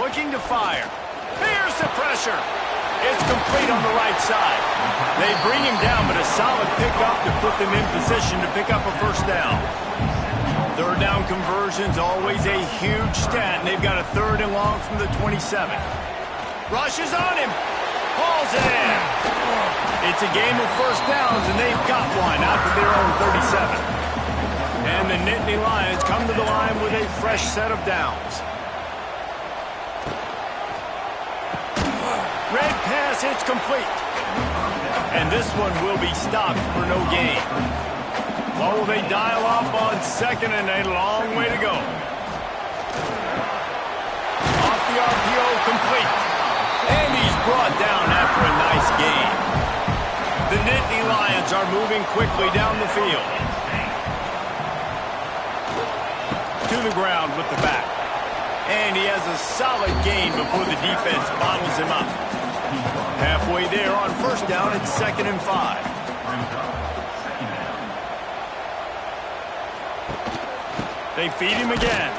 looking to fire. Here's the pressure. It's complete on the right side. They bring him down, but a solid pickup to put them in position to pick up a first down. Third down conversion's always a huge stat, and they've got a 3rd and long from the 27. Rushes on him. Hauls it in. It's a game of first downs, and they've got one out to their own 37. And the Nittany Lions come to the line with a fresh set of downs. Red pass, it's complete. And this one will be stopped for no gain. Well, they dial up on 2nd and a long way to go. Off the RPO, complete. And he's brought down after a nice gain. The Nittany Lions are moving quickly down the field. To the ground with the back. And he has a solid gain before the defense bottles him up. Halfway there on first down, it's 2nd and 5. They feed him again.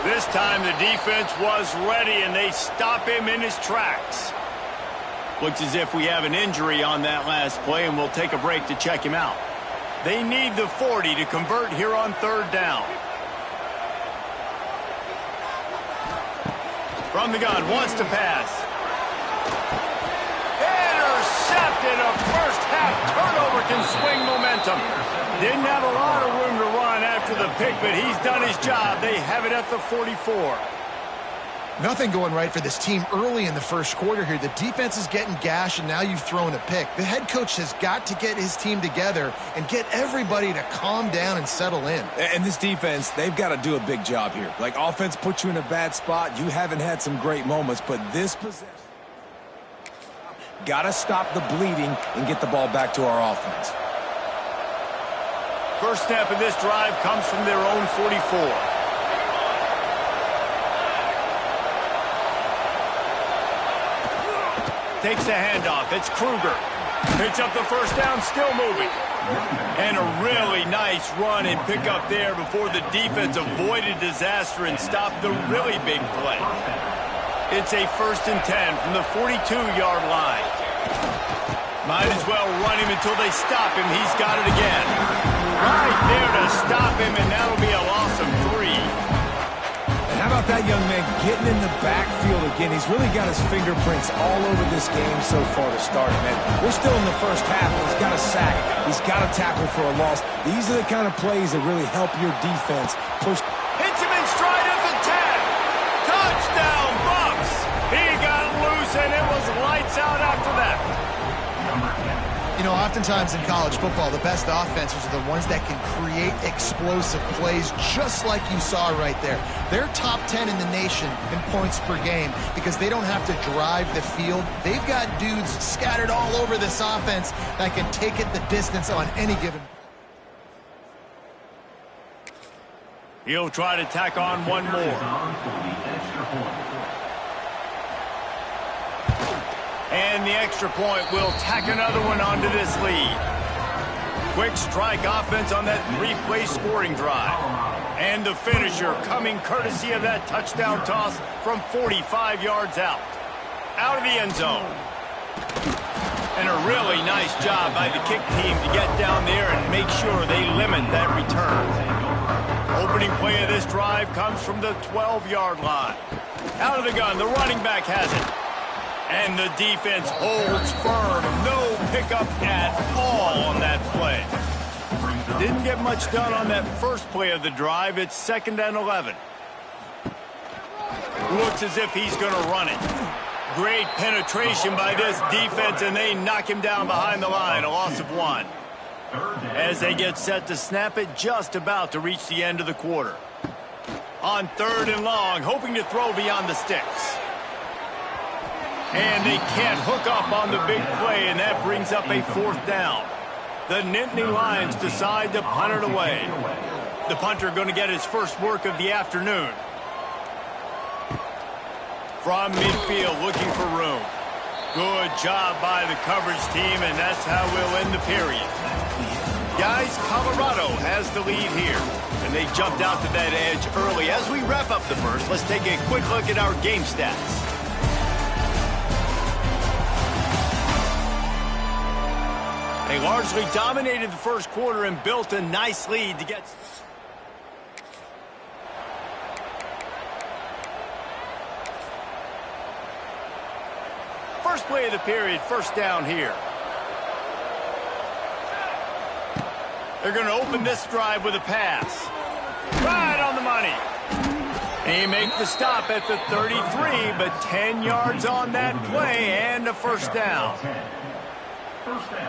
This time the defense was ready, and they stop him in his tracks. Looks as if we have an injury on that last play, and we'll take a break to check him out. They need the 40 to convert here on 3rd down. From the gun, wants to pass. Intercepted. A first-half turnover can swing momentum. Didn't have a lot of room to run after the pick, but he's done his job. They have it at the 44. Nothing going right for this team early in the first quarter here. The defense is getting gashed, and now you've thrown a pick. The head coach has got to get his team together and get everybody to calm down and settle in. And this defense, they've got to do a big job here. Like, offense puts you in a bad spot. You haven't had some great moments, but this possession, got to stop the bleeding and get the ball back to our offense. First snap of this drive comes from their own 44. Takes the handoff. It's Kruger. Picks up the first down, still moving. And a really nice run and pick up there before the defense avoided disaster and stopped the really big play. It's a 1st and 10 from the 42-yard line. Might as well run him until they stop him. He's got it again. Right there to stop him, and that'll be a loss of 3. How about that young man getting in the backfield again? He's really got his fingerprints all over this game so far to start, man. We're still in the first half, and he's got a sack. He's got a tackle for a loss. These are the kind of plays that really help your defense push. Hits him in stride at the 10. Touchdown, Bucks. He got loose, and it was lights out after that. You know, oftentimes in college football, the best offenses are the ones that can create explosive plays, just like you saw right there. They're top 10 in the nation in points per game because they don't have to drive the field. They've got dudes scattered all over this offense that can take it the distance on any given. He'll try to tack on one more. And the extra point will tack another one onto this lead. Quick strike offense on that 3-play scoring drive. And the finisher coming courtesy of that touchdown toss from 45 yards out. Out of the end zone. And a really nice job by the kick team to get down there and make sure they limit that return. Opening play of this drive comes from the 12-yard line. Out of the gun, the running back has it. And the defense holds firm. No pickup at all on that play. Didn't get much done on that first play of the drive. It's 2nd and 11. Looks as if he's going to run it. Great penetration by this defense, and they knock him down behind the line. A loss of 1. As they get set to snap it, just about to reach the end of the quarter. On 3rd and long, hoping to throw beyond the sticks. And they can't hook up on the big play, and that brings up a 4th down. The Nittany Lions decide to punt it away. The punter going to get his first work of the afternoon. From midfield, looking for room. Good job by the coverage team, and that's how we'll end the period. Guys, Colorado has the lead here, and they jumped out to that edge early. As we wrap up the first, let's take a quick look at our game stats. They largely dominated the first quarter and built a nice lead to get... First play of the period, first down here. They're going to open this drive with a pass. Right on the money. They make the stop at the 33, but 10 yards on that play and a first down.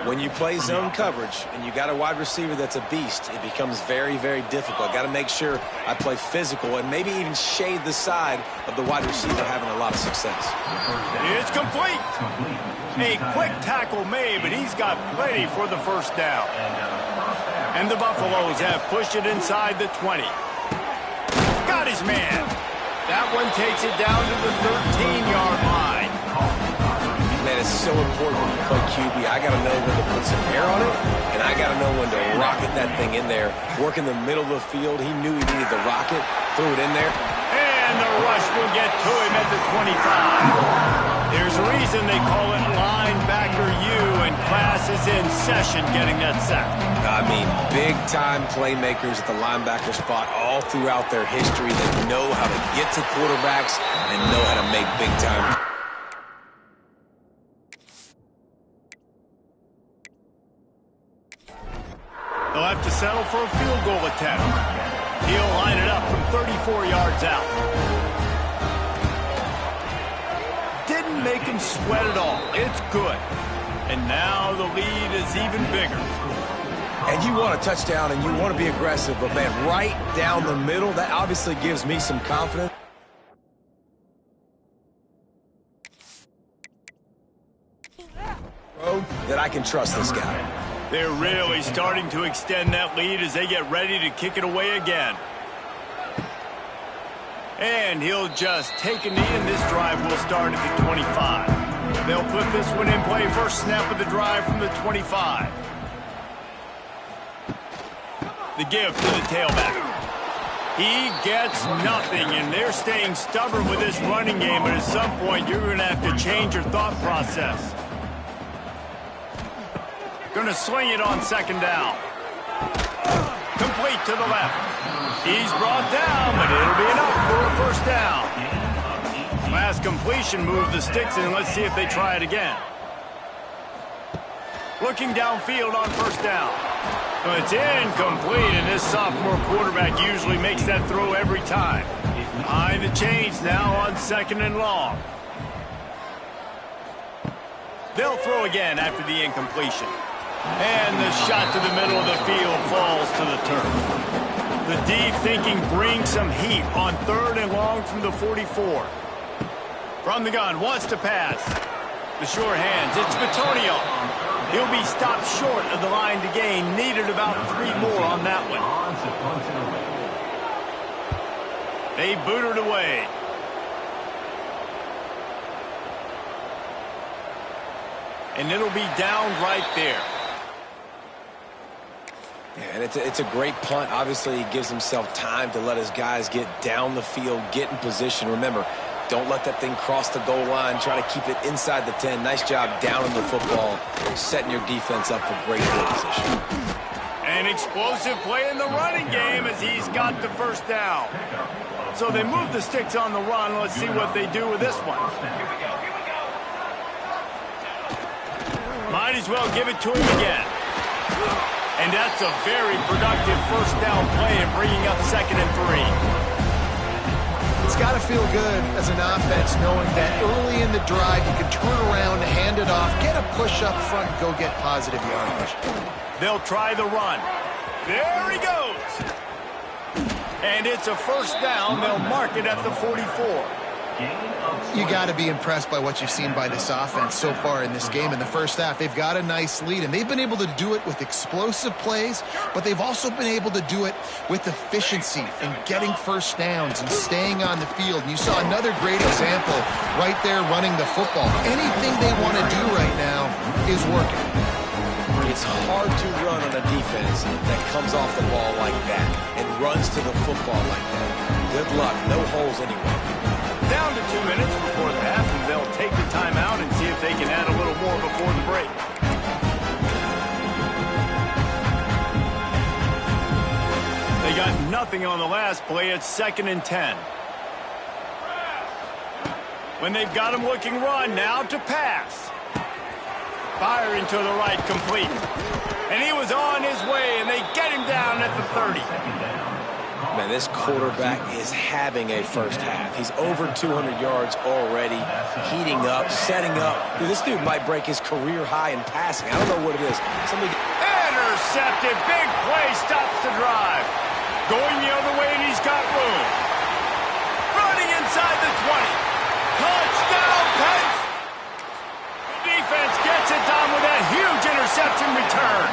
When you play zone coverage and you got a wide receiver that's a beast, it becomes very, very difficult. Got to make sure I play physical and maybe even shade the side of the wide receiver having a lot of success. It's complete. A quick tackle made, but he's got plenty for the first down. And the Buffaloes have pushed it inside the 20. Got his man. That one takes it down to the 13-yard line. Man, it's so important when you play QB. I got to know when to put some air on it, and I got to know when to rocket that thing in there. Work in the middle of the field. He knew he needed the rocket, threw it in there. And the rush will get to him at the 25. There's a reason they call it linebacker U, and class is in session getting that sack. I mean, big-time playmakers at the linebacker spot all throughout their history that know how to get to quarterbacks and know how to make big-time. They'll have to settle for a field goal attempt. He'll line it up from 34 yards out. Didn't make him sweat at all. It's good. And now the lead is even bigger. And you want a touchdown and you want to be aggressive, but man, right down the middle, that obviously gives me some confidence. That I can trust this guy. They're really starting to extend that lead as they get ready to kick it away again. And he'll just take a knee, and this drive will start at the 25. They'll put this one in play. First snap of the drive from the 25. The give to the tailback. He gets nothing, and they're staying stubborn with this running game, but at some point you're going to have to change your thought process. Going to swing it on second down. Complete to the left. He's brought down, but it'll be enough for a first down. Last completion moved the sticks in. Let's see if they try it again. Looking downfield on first down. It's incomplete, and this sophomore quarterback usually makes that throw every time. Behind the chains now on second and long. They'll throw again after the incompletion. And the shot to the middle of the field falls to the turf. The deep thinking brings some heat on third and long from the 44. From the gun, wants to pass. The sure hands, it's Bitonio. He'll be stopped short of the line to gain. Needed about 3 more on that one. They boot it away. And it'll be down right there. Yeah, and it's a great punt. Obviously, he gives himself time to let his guys get down the field, get in position. Remember, don't let that thing cross the goal line. Try to keep it inside the 10. Nice job down in the football, setting your defense up for great field position. An explosive play in the running game as he's got the first down. So they move the sticks on the run. Let's see what they do with this one. Might as well give it to him again. And that's a very productive first down play and bringing up 2nd and 3. It's got to feel good as an offense knowing that early in the drive you can turn around, hand it off, get a push up front, and go get positive yardage. They'll try the run. There he goes. And it's a first down. They'll mark it at the 44. You got to be impressed by what you've seen by this offense so far in this game. In the first half, they've got a nice lead, and they've been able to do it with explosive plays, but they've also been able to do it with efficiency and getting first downs and staying on the field. And you saw another great example right there running the football. Anything they want to do right now is working. It's hard to run on a defense that comes off the ball like that and runs to the football like that. Good luck. No holes anyway. Down to 2 minutes before the half, and they'll take the timeout and see if they can add a little more before the break. They got nothing on the last play. It's 2nd and 10. When they've got him looking run, now to pass. Firing to the right, complete. And he was on his way, and they get him down at the 30. Man, this quarterback is having a first half. He's over 200 yards already, heating up, setting up. Dude, this dude might break his career high in passing. I don't know what it is. Intercepted. Big play stops the drive. Going the other way, and he's got room. Running inside the 20. Touchdown, Pence! The defense gets it done with that huge interception return.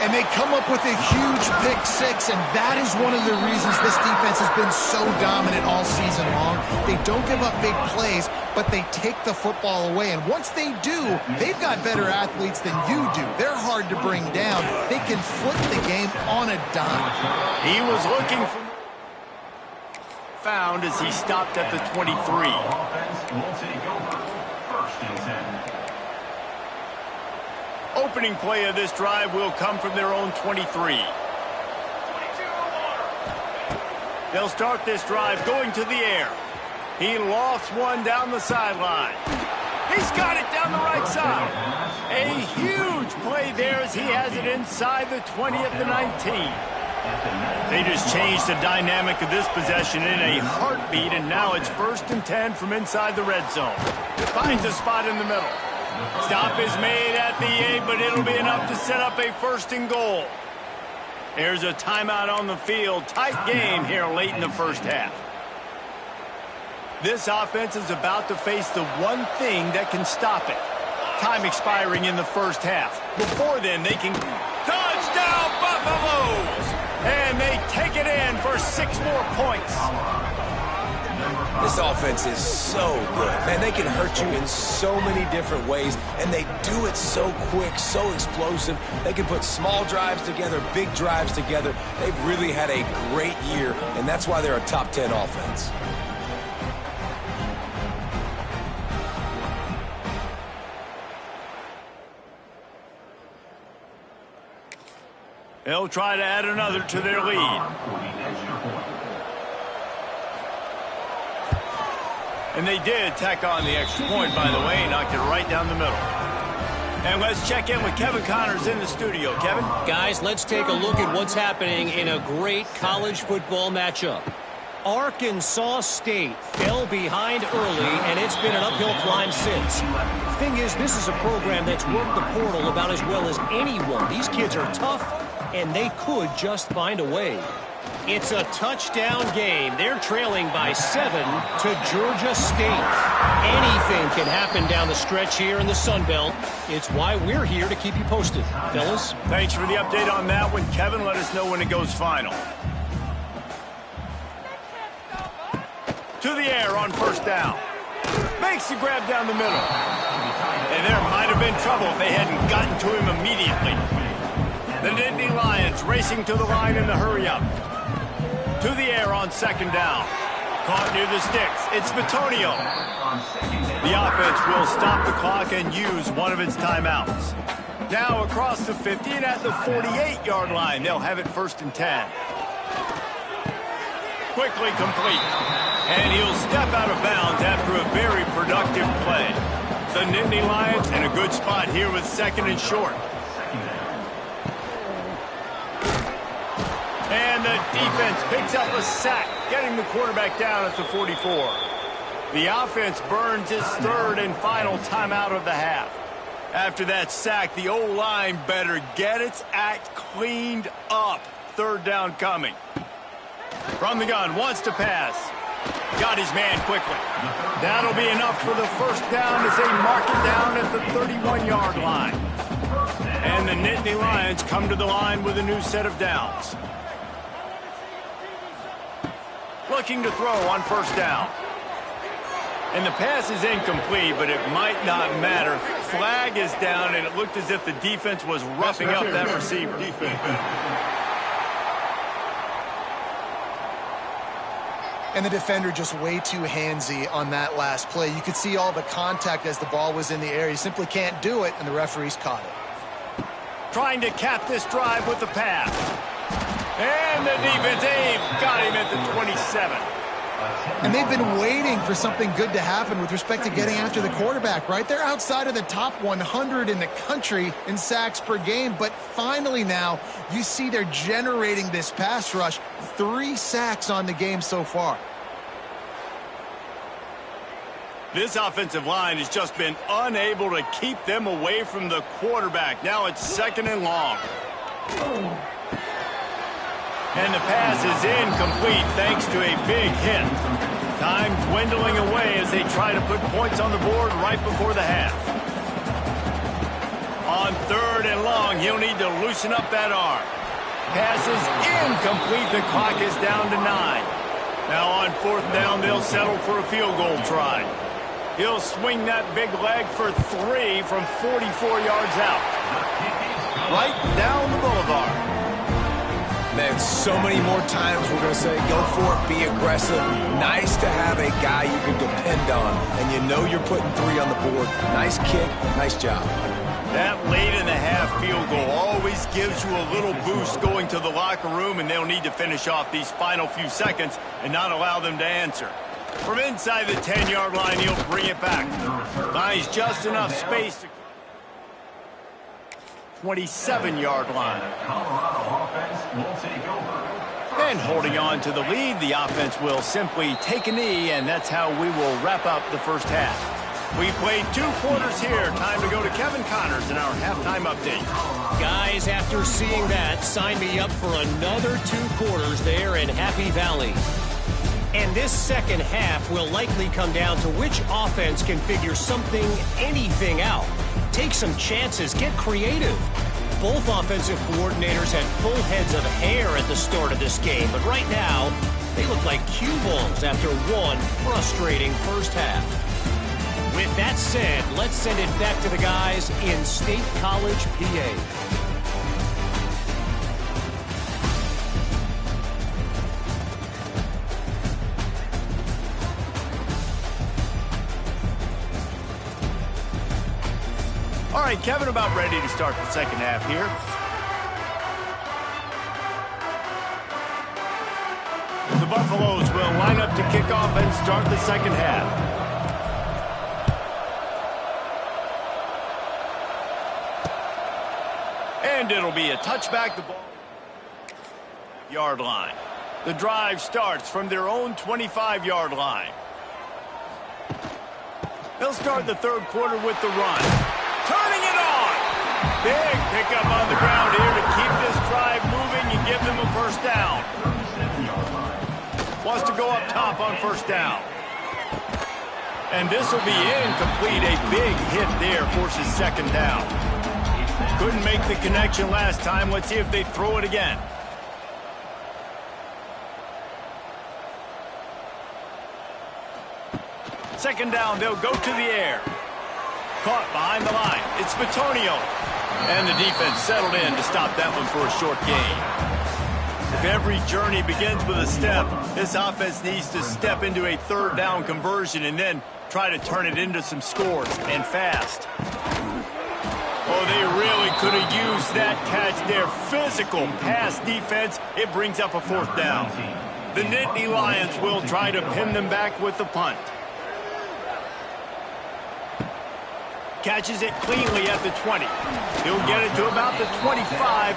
And they come up with a huge pick six, and that is one of the reasons this defense has been so dominant all season long. They don't give up big plays, but they take the football away. And once they do, they've got better athletes than you do. They're hard to bring down. They can flip the game on a dime. He was looking for... found as he stopped at the 23. Opening play of this drive will come from their own 23. They'll start this drive going to the air. He lofts one down the sideline. He's got it down the right side. A huge play there as he has it inside the 20 at the 19. They just changed the dynamic of this possession in a heartbeat, and now it's 1st and 10 from inside the red zone. Finds a spot in the middle. Stop is made at the 8, but it'll be enough to set up a 1st and goal. There's a timeout on the field. Tight game here late in the first half. This offense is about to face the one thing that can stop it. Time expiring in the first half. Before then, they can... Touchdown, Buffaloes! And they take it in for 6 more points. This offense is so good. Man, they can hurt you in so many different ways, and they do it so quick, so explosive. They can put small drives together, big drives together. They've really had a great year, and that's why they're a top 10 offense. They'll try to add another to their lead. And they did tack on the extra point, by the way, knocked it right down the middle. And let's check in with Kevin Connors in the studio. Kevin? Guys, let's take a look at what's happening in a great college football matchup. Arkansas State fell behind early, and it's been an uphill climb since. Thing is, this is a program that's worked the portal about as well as anyone. These kids are tough, and they could just find a way. It's a touchdown game. They're trailing by 7 to Georgia State. Anything can happen down the stretch here in the Sun Belt. It's why we're here to keep you posted. Fellas? Thanks for the update on that one, Kevin. Let us know when it goes final. To the air on 1st down. Makes the grab down the middle. And there might have been trouble if they hadn't gotten to him immediately. The Nittany Lions racing to the line in the hurry-up. To the air on 2nd down. Caught near the sticks. It's Bitonio. The offense will stop the clock and use one of its timeouts. Now across the 50 and at the 48-yard line. They'll have it 1st and 10. Quickly complete. And he'll step out of bounds after a very productive play. The Nittany Lions in a good spot here with 2nd and short. And the defense picks up a sack, getting the quarterback down at the 44. The offense burns its 3rd and final timeout of the half. After that sack, the O-line better get its act cleaned up. 3rd down coming. From the gun, wants to pass. Got his man quickly. That'll be enough for the 1st down as they mark it down at the 31-yard line. And the Nittany Lions come to the line with a new set of downs. Looking to throw on 1st down. And the pass is incomplete, but it might not matter. flag is down, and it looked as if the defense was roughing up that receiver. And the defender just way too handsy on that last play. You could see all the contact as the ball was in the air. He simply can't do it, and the referees caught it. Trying to cap this drive with the pass. And the defense, they've got him at the 27. And they've been waiting for something good to happen with respect to getting after the quarterback, right? They're outside of the top 100 in the country in sacks per game, but finally now you see they're generating this pass rush. 3 sacks on the game so far. This offensive line has just been unable to keep them away from the quarterback. Now it's 2nd and long. And the pass is incomplete thanks to a big hit. Time dwindling away as they try to put points on the board right before the half. On 3rd and long, he'll need to loosen up that arm. Pass is incomplete. The clock is down to 9. Now on 4th down, they'll settle for a field goal try. He'll swing that big leg for 3 from 44 yards out. Right down the boulevard. Man, so many more times we're going to say, go for it, be aggressive. Nice to have a guy you can depend on, and you know you're putting 3 on the board. Nice kick, nice job. That late in the half field goal always gives you a little boost going to the locker room, and they'll need to finish off these final few seconds and not allow them to answer. From inside the 10-yard line, he'll bring it back. Finds just enough space to 27-yard line. And holding on to the lead, the offense will simply take a knee, and that's how we will wrap up the first half. We played 2 quarters here. Time to go to Kevin Connors in our halftime update. Guys, after seeing that, sign me up for another 2 quarters there in Happy Valley. And this second half will likely come down to which offense can figure something, anything out. Take some chances, get creative. Both offensive coordinators had full heads of hair at the start of this game, but right now, they look like cue balls after one frustrating first half. With that said, let's send it back to the guys in State College, PA. All right, Kevin, about ready to start the second half here. The Buffaloes will line up to kick off and start the second half. And it'll be a touchback. The ball yard line. The drive starts from their own 25-yard line. They'll start the third quarter with the run. Turning it on. Big pickup on the ground here to keep this drive moving and give them a first down. Wants to go up top on first down. And this will be incomplete. A big hit there forces second down. Couldn't make the connection last time. Let's see if they throw it again. Second down, they'll go to the air. Caught behind the line. It's Bitonio. And the defense settled in to stop that one for a short gain. If every journey begins with a step, this offense needs to step into a third down conversion and then try to turn it into some scores, and fast. Oh, they really could have used that catch there. Physical pass defense. It brings up a fourth down. The Nittany Lions will try to pin them back with the punt. Catches it cleanly at the 20. He'll get it to about the 25.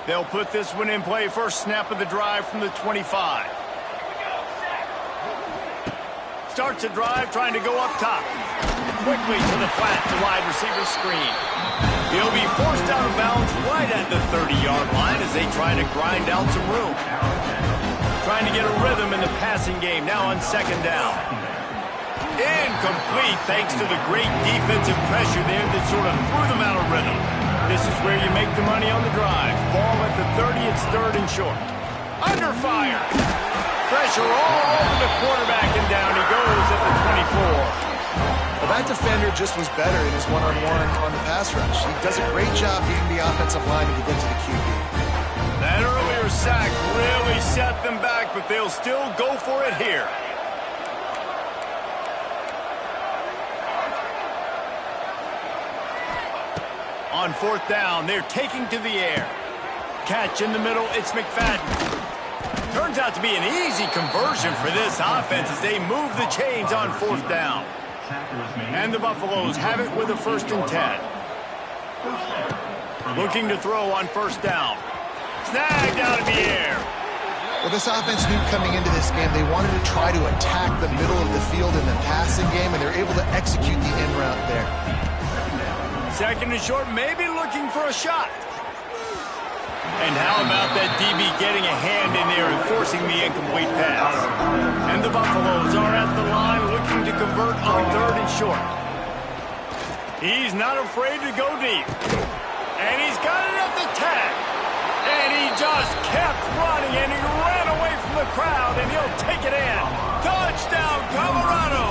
They'll put this one in play. First snap of the drive from the 25. Starts a drive trying to go up top. Quickly to the flat, the wide receiver screen. He'll be forced out of bounds right at the 30-yard line as they try to grind out some room. Trying to get a rhythm in the passing game now on second down. Incomplete thanks to the great defensive pressure there that sort of threw them out of rhythm. This is where you make the money on the drive. Ball at the 30, it's 3rd and short. Under fire. Pressure all over the quarterback, and down he goes at the 24. Well, that defender just was better in his one-on-one on the pass rush. He does a great job getting the offensive lineman to get to the QB. That earlier sack really set them back, but they'll still go for it here. On 4th down, they're taking to the air. Catch in the middle, it's McFadden. Turns out to be an easy conversion for this offense as they move the chains on 4th down. And the Buffaloes have it with a 1st and 10. Looking to throw on 1st down. Snagged out of the air. Well, this offense knew coming into this game they wanted to try to attack the middle of the field in the passing game, and they're able to execute the in route there. 2nd and short, maybe looking for a shot. And how about that DB getting a hand in there and forcing the incomplete pass? And the Buffaloes are at the line looking to convert on 3rd and short. He's not afraid to go deep. And he's got it at the tag. And he just kept running, and he ran away from the crowd, and he'll take it in. Touchdown, Colorado!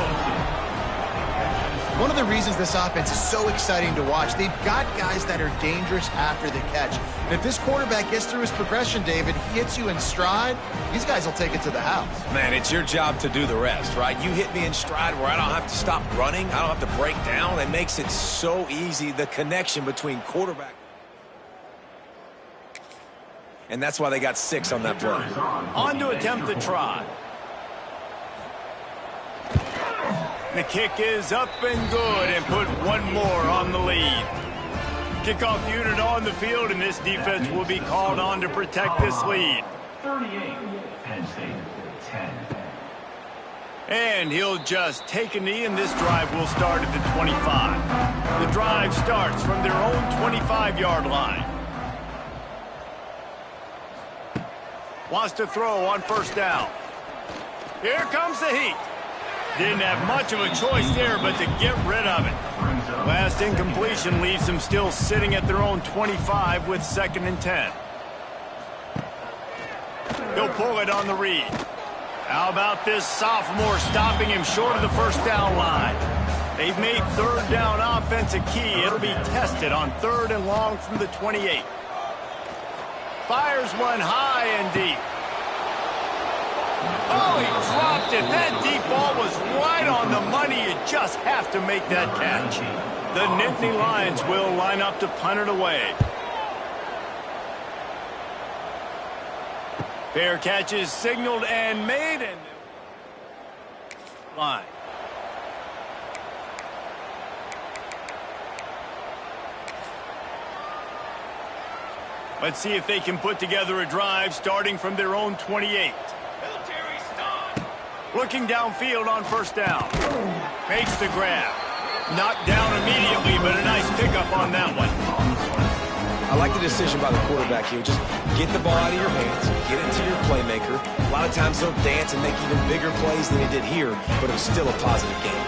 One of the reasons this offense is so exciting to watch, they've got guys that are dangerous after the catch. And if this quarterback gets through his progression, David, he hits you in stride, these guys will take it to the house. Man, it's your job to do the rest, right? You hit me in stride where I don't have to stop running. I don't have to break down. It makes it so easy, the connection between quarterback. And that's why they got 6 on that play. On to attempt the try. The kick is up and good, and put one more on the lead. Kickoff unit on the field, and this defense will be called on to protect this lead. 38, Penn State, 10. And he'll just take a knee, and this drive will start at the 25. The drive starts from their own 25-yard line. Wants to throw on 1st down. Here comes the heat. Didn't have much of a choice there, but to get rid of it. Last incompletion leaves them still sitting at their own 25 with 2nd and 10. He'll pull it on the read. How about this sophomore stopping him short of the 1st down line? They've made 3rd down offense a key. It'll be tested on 3rd and long from the 28. Fires one high and deep. Oh, he dropped it. That deep ball was right on the money. You just have to make that catch. The Nittany Lions will line up to punt it away. Fair catch is signaled and made, and line. Let's see if they can put together a drive starting from their own 28. Looking downfield on 1st down. Makes the grab. Knocked down immediately, but a nice pickup on that one. I like the decision by the quarterback here. Just get the ball out of your hands, get it to your playmaker. A lot of times they'll dance and make even bigger plays than they did here, but it was still a positive game.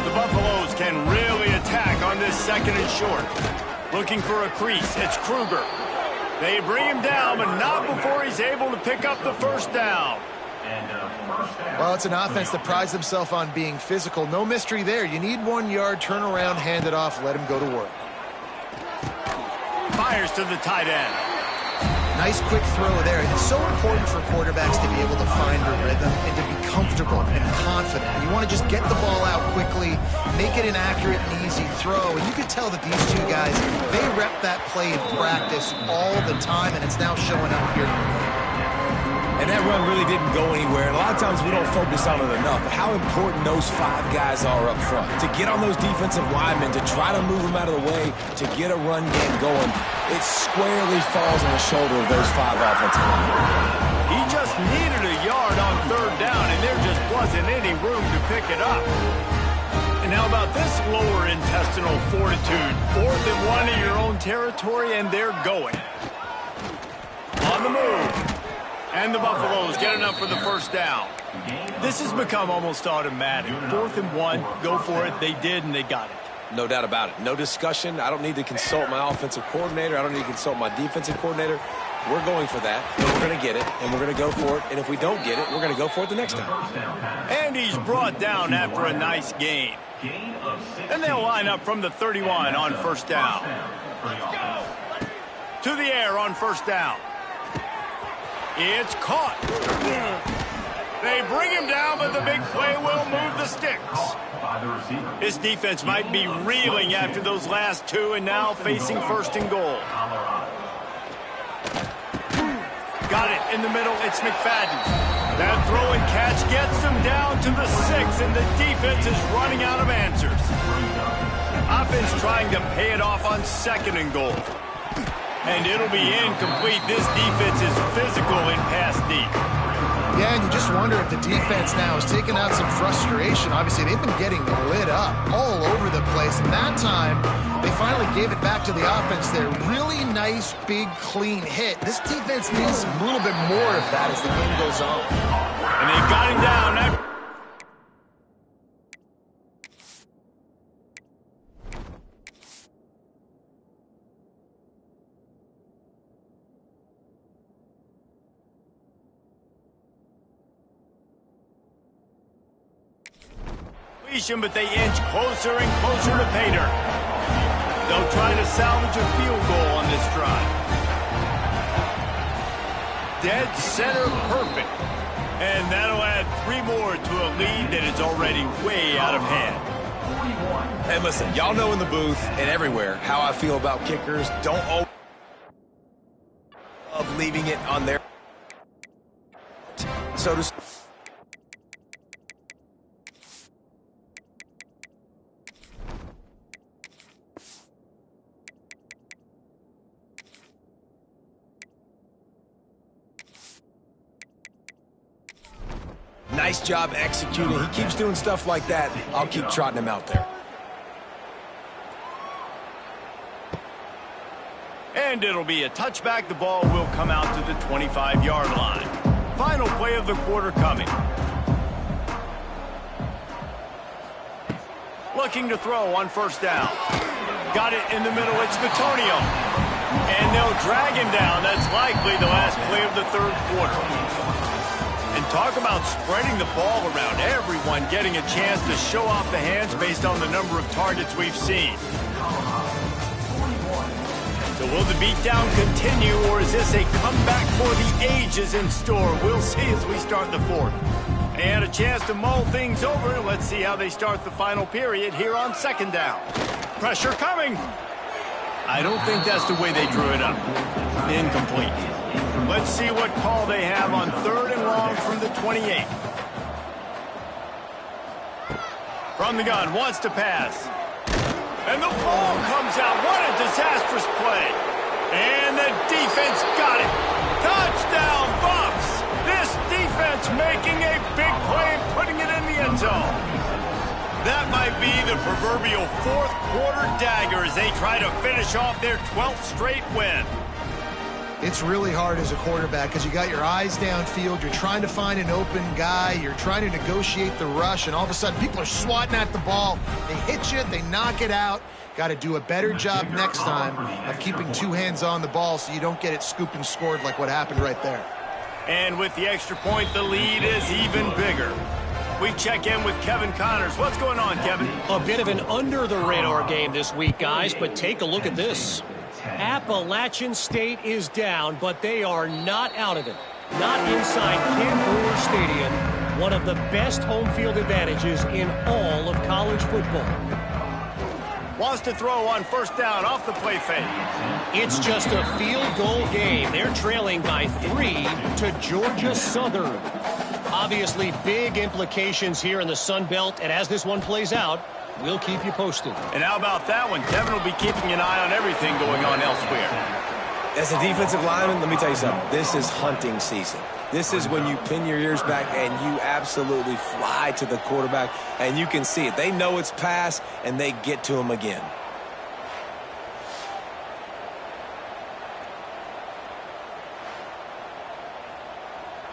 The Buffaloes can really attack on this 2nd and short. Looking for a crease. It's Kruger. They bring him down, but not before he's able to pick up the 1st down. Well, it's an offense that prides themselves on being physical. No mystery there. You need 1 yard, turn around, hand it off, let him go to work. Fires to the tight end. Nice quick throw there. And it's so important for quarterbacks to be able to find a rhythm and to be comfortable and confident. You want to just get the ball out quickly, make it an accurate and easy throw. And you can tell that these 2 guys, they rep that play in practice all the time, and it's now showing up here. And that run really didn't go anywhere. And a lot of times we don't focus on it enough. But how important those 5 guys are up front. To get on those defensive linemen, to try to move them out of the way, to get a run game going, it squarely falls on the shoulder of those 5 offensive linemen. He just needed a yard on 3rd down, and there just wasn't any room to pick it up. And how about this lower intestinal fortitude? 4th and 1 in your own territory, and they're going. On the move. And the Buffaloes get enough for the 1st down. This has become almost automatic. 4th and 1, go for it. They did, and they got it. No doubt about it. No discussion. I don't need to consult my offensive coordinator. I don't need to consult my defensive coordinator. We're going for that, and we're going to get it, and we're going to go for it. And if we don't get it, we're going to go for it the next time. And he's brought down after a nice gain. And they'll line up from the 31 on 1st down. To the air on 1st down. It's caught. They bring him down, but the big play will move the sticks. This defense might be reeling after those last 2 and now facing 1st and goal. Got it in the middle. It's McFadden. That throw and catch gets them down to the 6, and the defense is running out of answers. Offense trying to pay it off on 2nd and goal. And it'll be incomplete. This defense is physical in pass deep. Yeah, and you just wonder if the defense now is taking out some frustration. Obviously, they've been getting lit up all over the place. And that time, they finally gave it back to the offense there. Really nice, big, clean hit. This defense needs a little bit more of that as the game goes on. And they got him down. But they inch closer and closer to pay dirt. They'll try to salvage a field goal on this drive. Dead center perfect. And that'll add 3 more to a lead that is already way out of hand. And listen, y'all know in the booth and everywhere how I feel about kickers. Don't of leaving it on their so to Nice job executing. He keeps doing stuff like that. I'll keep trotting him out there. And it'll be a touchback. The ball will come out to the 25-yard line. Final play of the quarter coming. Looking to throw on 1st down. Got it in the middle. It's Bitonio. And they'll drag him down. That's likely the last play of the 3rd quarter. And talk about spreading the ball around. Everyone getting a chance to show off the hands based on the number of targets we've seen. So will the beatdown continue, or is this a comeback for the ages in store? We'll see as we start the 4th. They had a chance to mull things over. Let's see how they start the final period here on 2nd down. Pressure coming. I don't think that's the way they drew it up. Incomplete. Let's see what call they have on 3rd and long from the 28. From the gun, wants to pass. And the ball comes out. What a disastrous play. And the defense got it. Touchdown, Buffs. This defense making a big play and putting it in the end zone. That might be the proverbial 4th quarter dagger as they try to finish off their 12th straight win. It's really hard as a quarterback because you got your eyes downfield. You're trying to find an open guy. You're trying to negotiate the rush, and all of a sudden people are swatting at the ball. They hit you. They knock it out. Got to do a better job next time of keeping 2 hands on the ball so you don't get it scooped and scored like what happened right there. And with the extra point, the lead is even bigger. We check in with Kevin Connors. What's going on, Kevin? A bit of an under-the-radar game this week, guys, but take a look at this. Appalachian State is down, but they are not out of it. Not inside Ken Brewer Stadium, one of the best home field advantages in all of college football. Wants to throw on 1st down off the play fake. It's just a field goal game. They're trailing by 3 to Georgia Southern. Obviously, big implications here in the Sun Belt, and as this one plays out, we'll keep you posted. And how about that one? Kevin will be keeping an eye on everything going on elsewhere. As a defensive lineman, let me tell you something. This is hunting season. This is when you pin your ears back and you absolutely fly to the quarterback, and you can see it. They know it's pass, and they get to him again.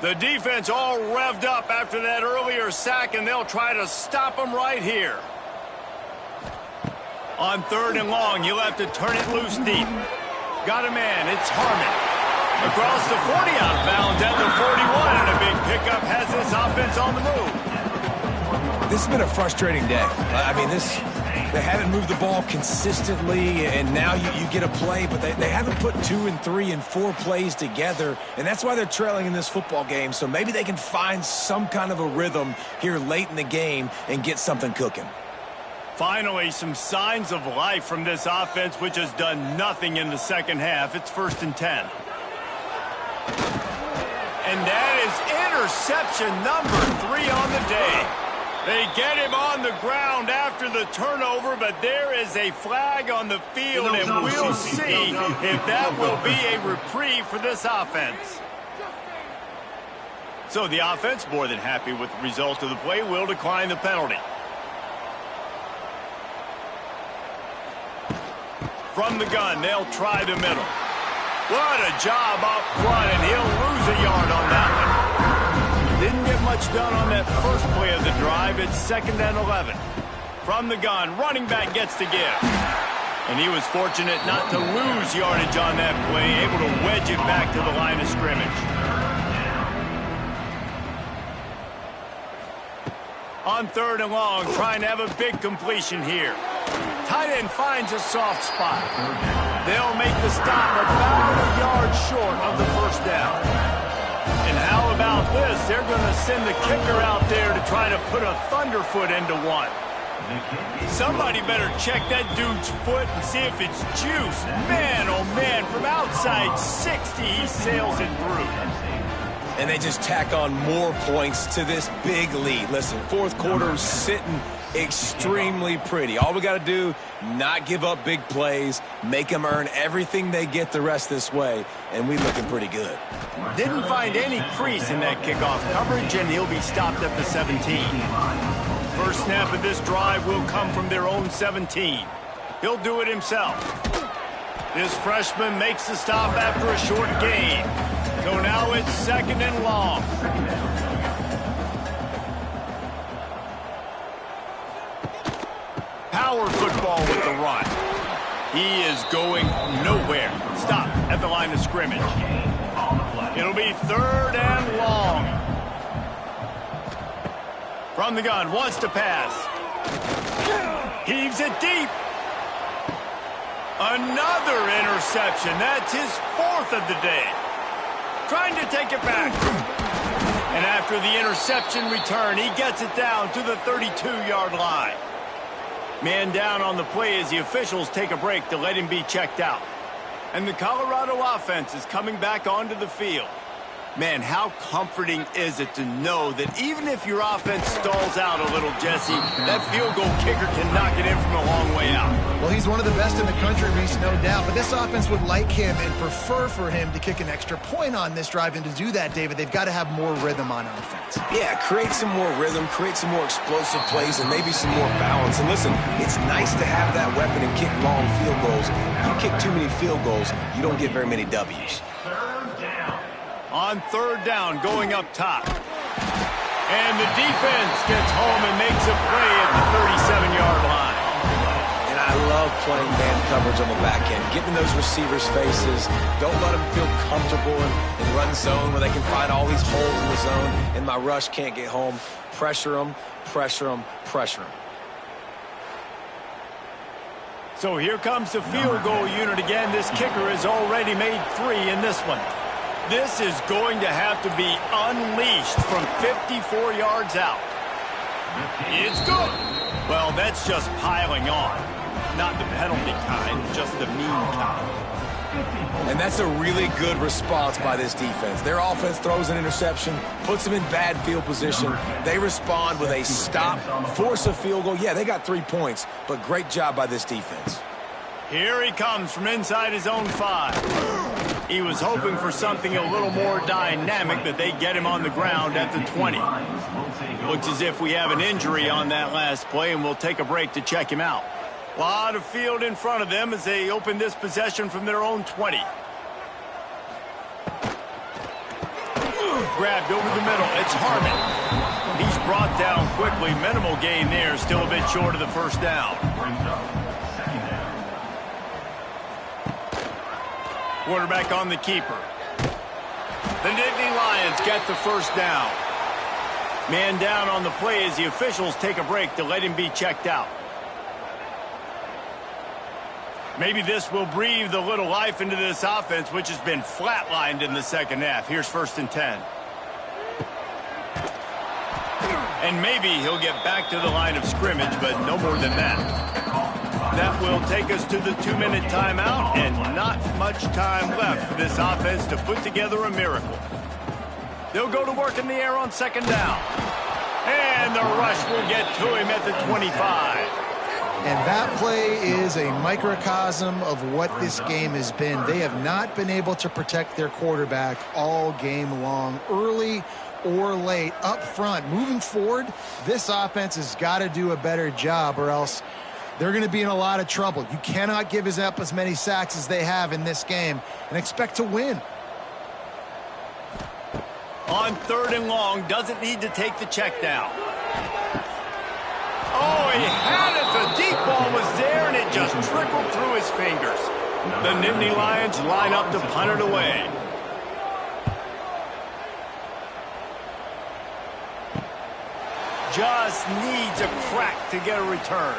The defense all revved up after that earlier sack, and they'll try to stop them right here. On 3rd and long, you'll have to turn it loose deep. Got a man, it's Harmon. Across the 40 out of bounds at the 41, and a big pickup has this offense on the move. This has been a frustrating day. I mean, they haven't moved the ball consistently, and now you get a play, but they haven't put 2 and 3 and 4 plays together, and that's why they're trailing in this football game. So maybe they can find some kind of a rhythm here late in the game and get something cooking. Finally, some signs of life from this offense, which has done nothing in the second half. It's 1st and 10. And that is interception number 3 on the day. They get him on the ground after the turnover, but there is a flag on the field, and we'll see if that will be a reprieve for this offense. So the offense, more than happy with the result of the play, will decline the penalty. From the gun, they'll try the middle. What a job up front, and he'll lose a yard on that one. Didn't get much done on that first play of the drive. It's 2nd and 11. From the gun, running back gets to give. And he was fortunate not to lose yardage on that play, able to wedge it back to the line of scrimmage. On 3rd and long, trying to have a big completion here. Tight end finds a soft spot. They'll make the stop about a yard short of the 1st down. And how about this? They're going to send the kicker out there to try to put a thunderfoot into one. Somebody better check that dude's foot and see if it's juice. Man, oh man, from outside 60, he sails it through. And they just tack on more points to this big lead. Listen, 4th quarter sitting extremely pretty. All we got to do, not give up big plays, make them earn everything they get the rest this way, and we looking pretty good. Didn't find any crease in that kickoff coverage, and he'll be stopped at the 17. First snap of this drive will come from their own 17. He'll do it himself. This freshman makes the stop after a short gain. So now it's 2nd and long. Power football with the run. He is going nowhere. Stop at the line of scrimmage. It'll be 3rd and long. From the gun, wants to pass. Heaves it deep. Another interception. That's his 4th of the day. Trying to take it back. And after the interception return, he gets it down to the 32-yard line. Man down on the play as the officials take a break to let him be checked out. And the Colorado offense is coming back onto the field. Man, how comforting is it to know that even if your offense stalls out a little, Jesse, that field goal kicker can knock it in from a long way out. Well, he's one of the best in the country, Reese, no doubt. But this offense would like him and prefer for him to kick an extra point on this drive. And to do that, David, they've got to have more rhythm on offense. Yeah, create some more rhythm, create some more explosive plays, and maybe some more balance. And listen, it's nice to have that weapon and kick long field goals. You kick too many field goals, you don't get very many W's. On 3rd down, going up top. And the defense gets home and makes a play at the 37-yard line. And I love playing man coverage on the back end, getting those receivers' faces. Don't let them feel comfortable in run zone where they can find all these holes in the zone and my rush can't get home. Pressure them, pressure them, pressure them. So here comes the field goal unit again. This kicker has already made 3 in this one. This is going to have to be unleashed from 54 yards out. It's good. Well, that's just piling on. Not the penalty kind, just the mean kind. And that's a really good response by this defense. Their offense throws an interception, puts them in bad field position. They respond with a stop, force a field goal. Yeah, they got 3 points, but great job by this defense. Here he comes from inside his own 5. He was hoping for something a little more dynamic, but they get him on the ground at the 20. Looks as if we have an injury on that last play, and we'll take a break to check him out. A lot of field in front of them as they open this possession from their own 20. grabbed over the middle. It's Harmon. He's brought down quickly. Minimal gain there. Still a bit short of the first down. Quarterback on the keeper. The Nittany Lions get the first down. Man down on the play as the officials take a break to let him be checked out. Maybe this will breathe a little life into this offense, which has been flatlined in the second half. Here's 1st and 10. And maybe he'll get back to the line of scrimmage, but no more than that. That will take us to the 2-minute timeout, and not much time left for this offense to put together a miracle. They'll go to work in the air on 2nd down. And the rush will get to him at the 25. And that play is a microcosm of what this game has been. They have not been able to protect their quarterback all game long, early or late, up front. Moving forward, this offense has got to do a better job, or else they're going to be in a lot of trouble. You cannot give up as many sacks as they have in this game and expect to win. On 3rd and long, doesn't need to take the check down. Oh, he had it. The deep ball was there, and it just trickled through his fingers. The Nittany Lions line up to punt it away. Just needs a crack to get a return.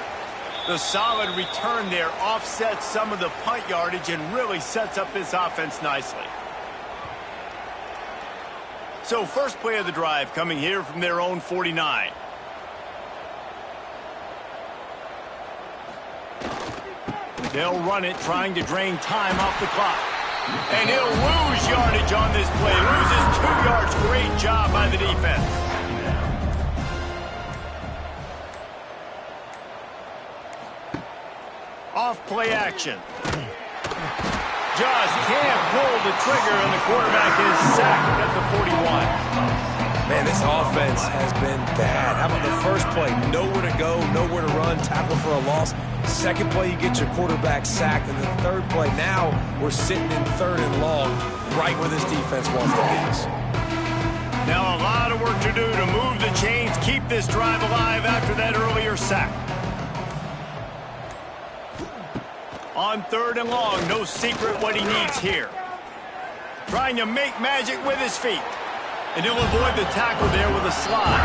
The solid return there offsets some of the punt yardage and really sets up this offense nicely. So first play of the drive coming here from their own 49. They'll run it, trying to drain time off the clock. And he'll lose yardage on this play. Loses 2 yards. Great job by the defense. Off play action. Just can't pull the trigger, and the quarterback is sacked at the 41. Man, this offense has been bad. How about the first play? Nowhere to go, nowhere to run, tackle for a loss. Second play, you get your quarterback sacked. And the third play, now we're sitting in 3rd and long, right where this defense wants to be. Now a lot of work to do to move the chains, keep this drive alive after that earlier sack. On 3rd and long, no secret what he needs here. Trying to make magic with his feet. And he'll avoid the tackle there with a slide.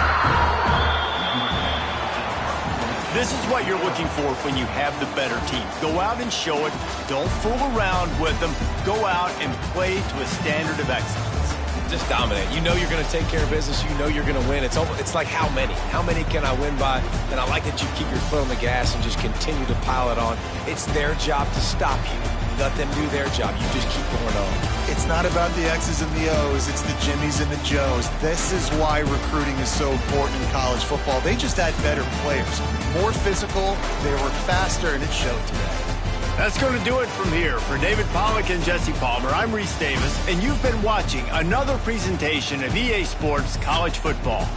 This is what you're looking for when you have the better team. Go out and show it. Don't fool around with them. Go out and play to a standard of excellence. Just dominate. You know you're going to take care of business. You know you're going to win. It's like how many? How many can I win by? And I like that you keep your foot on the gas and just continue to pile it on. It's their job to stop you. Let them do their job. You just keep going on. It's not about the X's and the O's. It's the Jimmies and the Joes. This is why recruiting is so important in college football. They just had better players. More physical. They were faster, and it showed today. That's going to do it from here. For David Pollack and Jesse Palmer, I'm Reese Davis, and you've been watching another presentation of EA Sports College Football.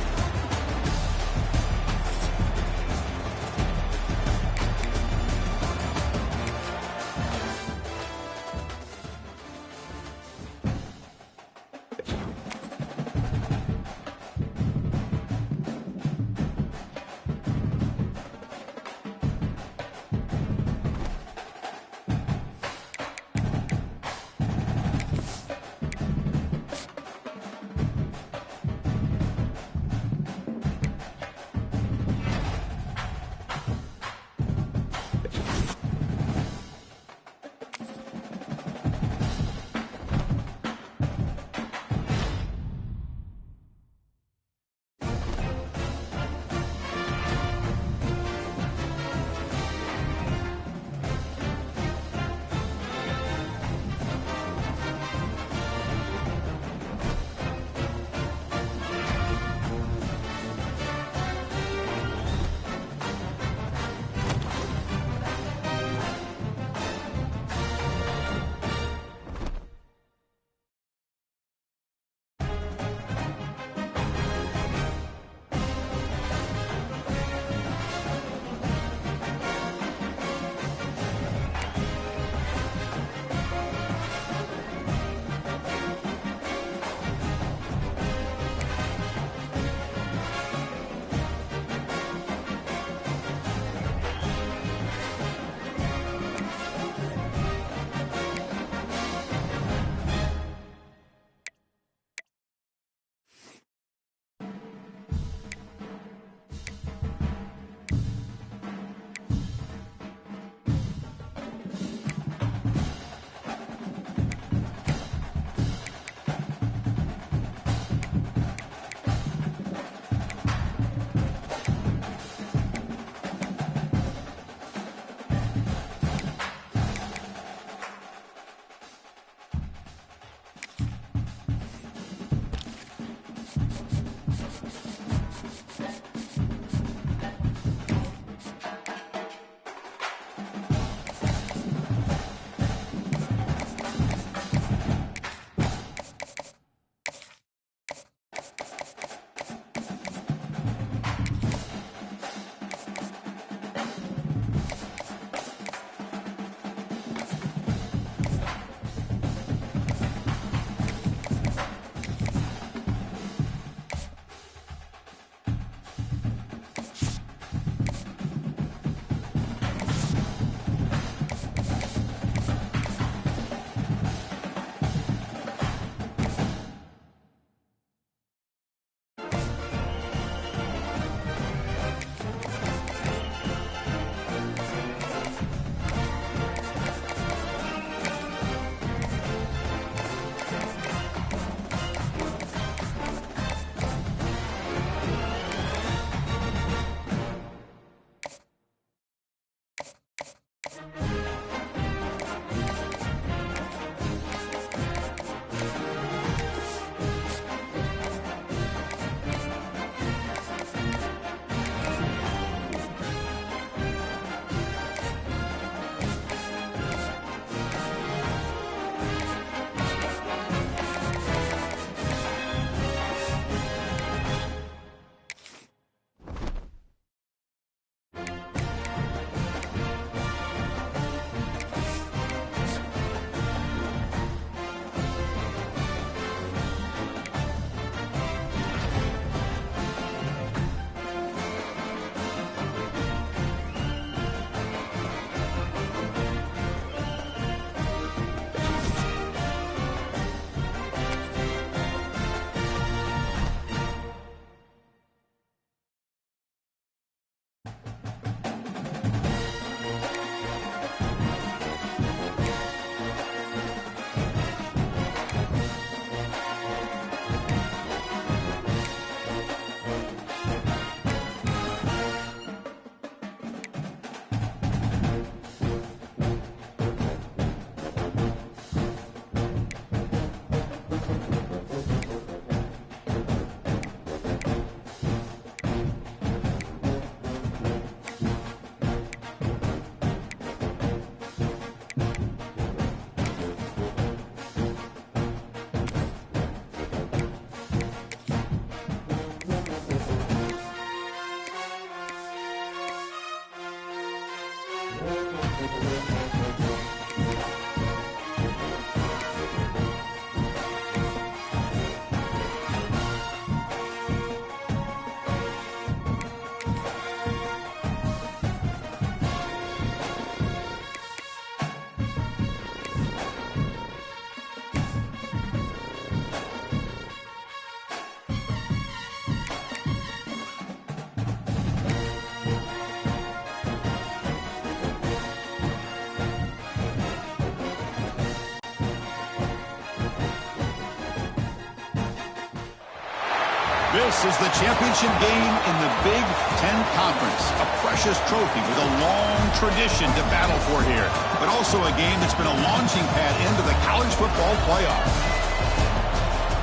This is the championship game in the Big Ten Conference. A precious trophy with a long tradition to battle for here, but also a game that's been a launching pad into the college football playoff.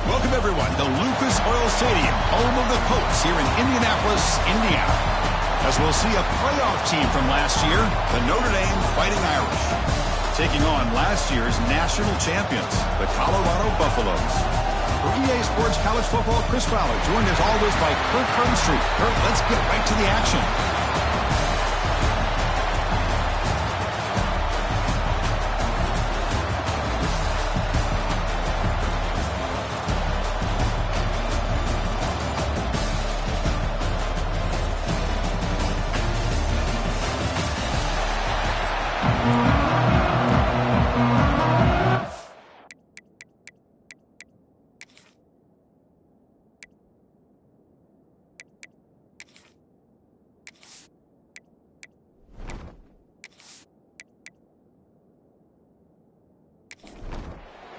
Welcome, everyone, to Lucas Oil Stadium, home of the Colts here in Indianapolis, Indiana. As we'll see a playoff team from last year, the Notre Dame Fighting Irish, taking on last year's national champions, the Colorado Buffaloes. For EA Sports College Football, Chris Fowler, joined as always by Kirk Herbstreit. Kirk, let's get right to the action.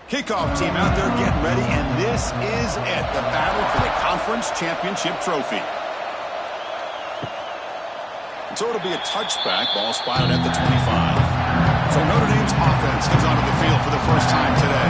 Kickoff team out there getting ready, and this is it, the battle for the conference championship trophy. So it'll be a touchback, ball spotted at the 25. So Notre Dame's offense comes onto the field for the first time today.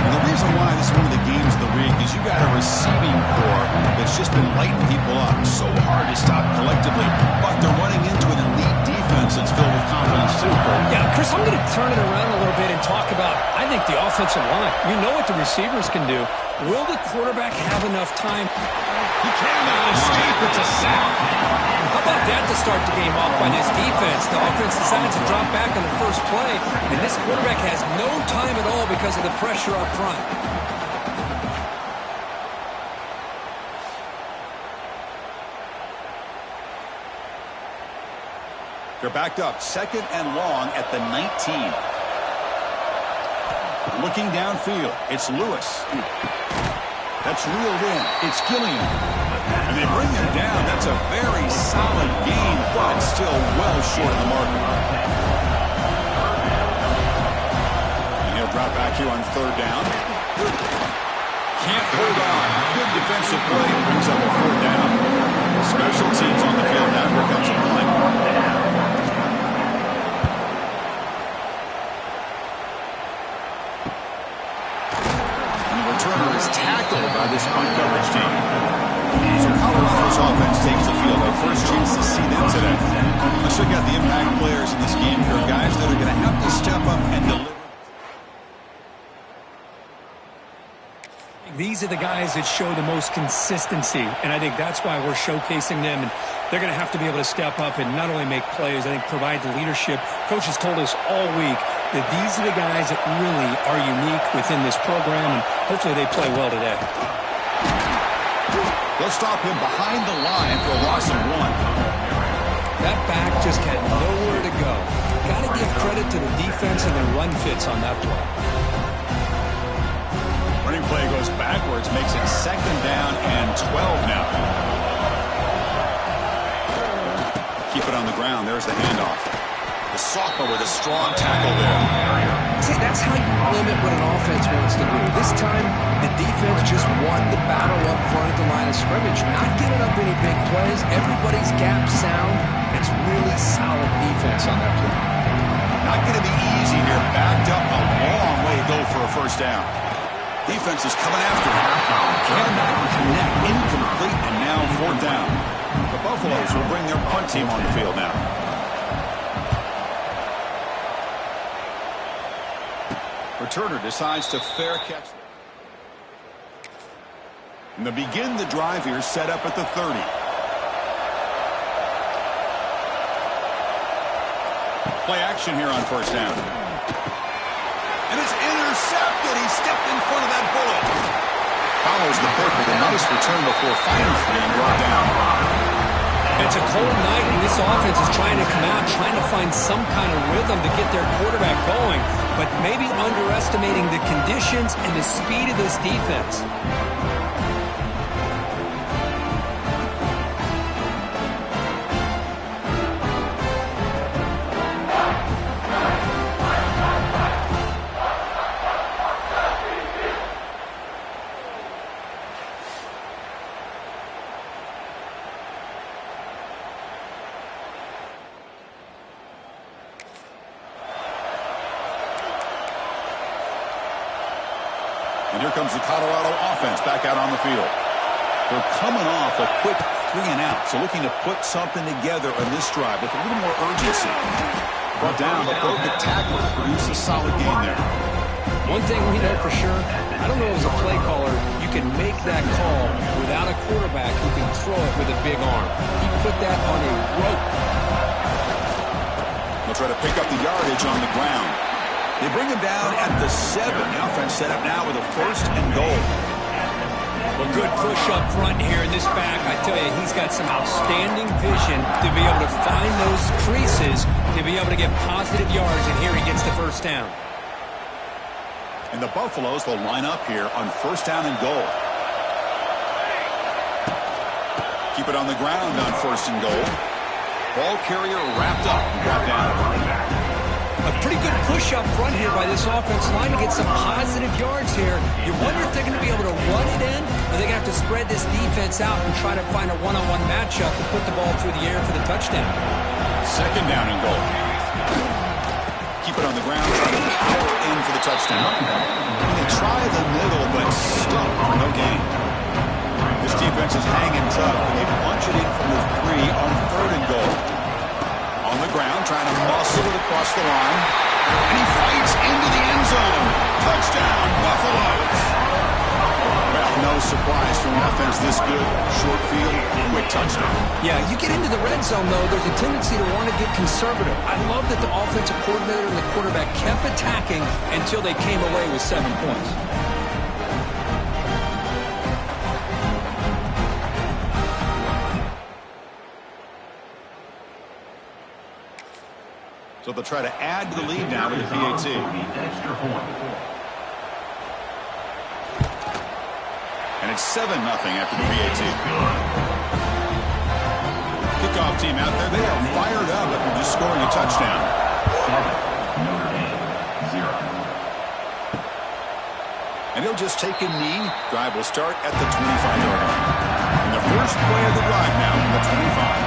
And the reason why this is one of the games of the week is you got a receiving corps that's just been lighting people up. So hard to stop collectively, but they're running into an elite defense that's filled with confidence too, Cole. Yeah, Chris, I'm going to turn it around a little bit and talk about, I think, the offensive line. You know what the receivers can do. Will the quarterback have enough time? He cannot escape. It's a sack. How about that to start the game off by this defense? The offense decides to drop back on the first play, and this quarterback has no time at all because of the pressure up front. They're backed up, 2nd and long at the 19. Looking downfield, it's Lewis. That's reeled in. It's Gilliam. And they bring him down. That's a very solid gain, but still well short of the marker. And he'll drop back here on 3rd down. Can't hold on. Good defensive play. Brings up a 4th down. Special teams on the field now. Here comes a punt. tackled by this punt coverage team. So Colorado's offense takes the field. Our first chance to see them today. Let's look at the impact players in this game here. Guys that are going to have to step up and deliver. These are the guys that show the most consistency, and I think that's why we're showcasing them. And they're going to have to be able to step up and not only make plays, I think provide the leadership. Coach has told us all week that these are the guys that really are unique within this program, and hopefully they play well today. They'll stop him behind the line for a loss of 1. That back just had nowhere to go. Got to give credit to the defense and their run fits on that play. Running play goes backwards, makes it 2nd down and 12 now. Keep it on the ground. There's the handoff. The Sophomore with a strong tackle there. See, that's how you limit what an offense wants to do. This time, the defense just won the battle up front at the line of scrimmage, not giving up any big plays. Everybody's gap sound. It's really solid defense on that play. Not going to be easy here. Backed up a long way to go for a first down. Defense is coming after him. Cannot connect. Incomplete, and now 4th down. The Buffaloes will bring their punt team on the field now. Returner decides to fair catch. And they begin the drive here, set up at the 30. Play action here on first down. And it's intercepted. He stepped in front of that bullet. Follows the pick with a nice return before finally being brought down. It's a cold night, and this offense is trying to come out, trying to find some kind of rhythm to get their quarterback going, but maybe underestimating the conditions and the speed of this defense. And here comes the Colorado offense back out on the field. They're coming off a quick 3-and-out, so looking to put something together on this drive with a little more urgency. Brought down, but broke the tackle to produce a solid game there. One thing we know for sure, I don't know as a play caller, you can make that call without a quarterback who can throw it with a big arm. He put that on a rope. They'll try to pick up the yardage on the ground. They bring him down at the 7. The offense set up now with a 1st and goal. Well, good push up front here in this back. I tell you, he's got some outstanding vision to be able to find those creases, to be able to get positive yards, and here he gets the first down. And the Buffaloes will line up here on 1st down and goal. Keep it on the ground on 1st and goal. Ball carrier wrapped up and brought down. A pretty good push up front here by this offense line to get some positive yards here. You wonder if they're going to be able to run it in, or they're going to have to spread this defense out and try to find a one-on-one matchup to put the ball through the air for the touchdown. 2nd down and goal. Keep it on the ground, trying to power in for the touchdown. They try the middle, but stuck for no gain. This defense is hanging tough, and they punch it in from the 3 on 3rd and goal. On the ground, trying to muscle it across the line. And he fights into the end zone. Touchdown, Buffaloes. Well, no surprise from an offense this good. Short field, quick touchdown. Yeah, you get into the red zone, though, there's a tendency to want to get conservative. I love that the offensive coordinator and the quarterback kept attacking until they came away with 7 points. So they'll try to add to the lead now with the PAT. And it's 7-0 after the PAT. Kickoff team out there. They are fired up after just scoring a touchdown. Notre Dame, 0. And he'll just take a knee. Drive will start at the 25-yard line. And the first play of the drive now from the 25.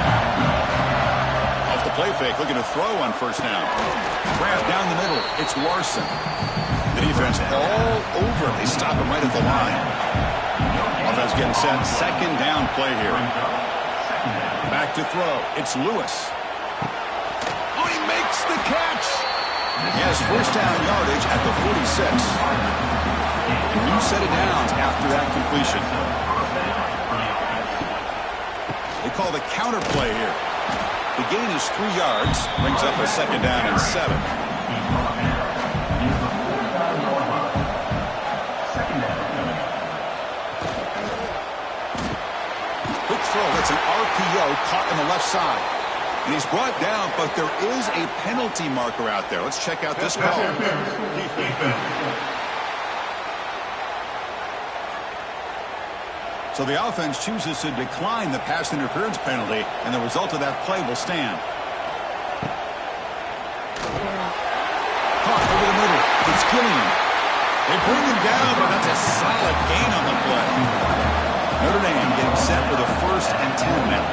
The play fake, looking to throw on 1st down. Grab down the middle. It's Larson. The defense all over. They stop him right at the line. Offense getting set. Second down play here. Back to throw. It's Lewis. Oh, he makes the catch. He has first down yardage at the 46. A new set of downs after that completion. They call the counter play here. The gain is 3 yards. Brings up a second down and 7. Quick throw. That's an RPO caught on the left side. And he's brought down, but there is a penalty marker out there. Let's check out this call. So the offense chooses to decline the pass interference penalty, and the result of that play will stand. Caught over the middle. It's Gilliam. They bring him down, but that's a solid gain on the play. Notre Dame getting set for the 1st and 10 now.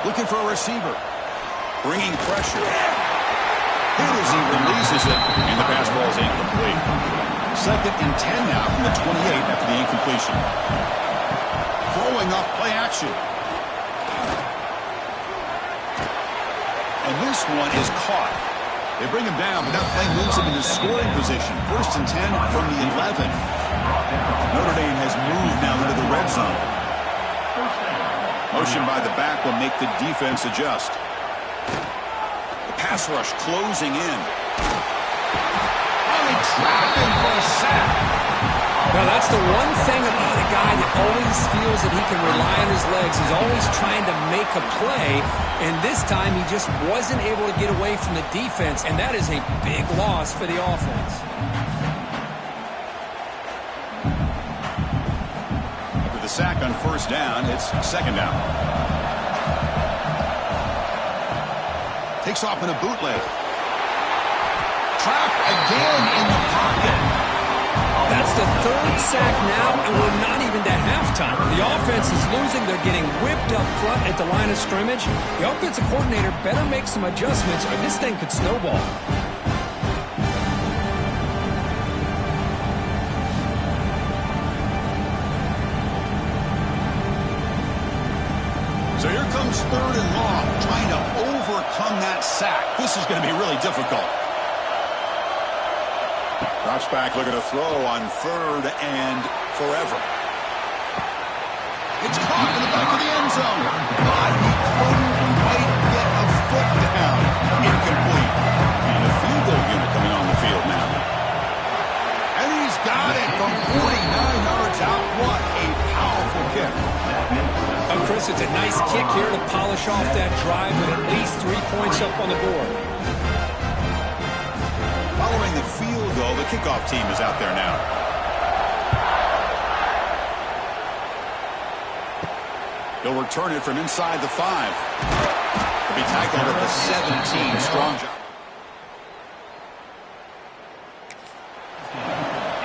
Looking for a receiver. Bringing pressure. Hit as he releases it, and the pass ball is incomplete. 2nd and 10 now from the 28 after the incompletion. Throwing off play action. And this one is caught. They bring him down, but that play moves him into scoring position. 1st and 10 from the 11. Notre Dame has moved now into the red zone. Motion by the back will make the defense adjust. The pass rush closing in. Oh, they trap him for a sack. Well, that's the one thing about a guy that always feels that he can rely on his legs. He's always trying to make a play, and this time he just wasn't able to get away from the defense, and that is a big loss for the offense. After the sack on 1st down, it's 2nd down. Takes off in a bootleg. Trapped again in the pocket. That's the 3rd sack now, and we're not even to halftime. The offense is losing. They're getting whipped up front at the line of scrimmage. The offensive coordinator better make some adjustments, or this thing could snowball. So here comes 3rd and long, trying to overcome that sack. This is going to be really difficult. Drops back, looking to throw on 3rd and forever. It's caught in the back of the end zone. But he couldn't quite get a foot down. Incomplete. And a field goal unit coming on the field now. And he's got it from 49 yards out. What a powerful kick. Chris, it's a nice kick here to polish off that drive with at least 3 points up on the board. Following the field goal, the kickoff team is out there now. He'll return it from inside the 5. He'll be tackled at the 17. Strong job.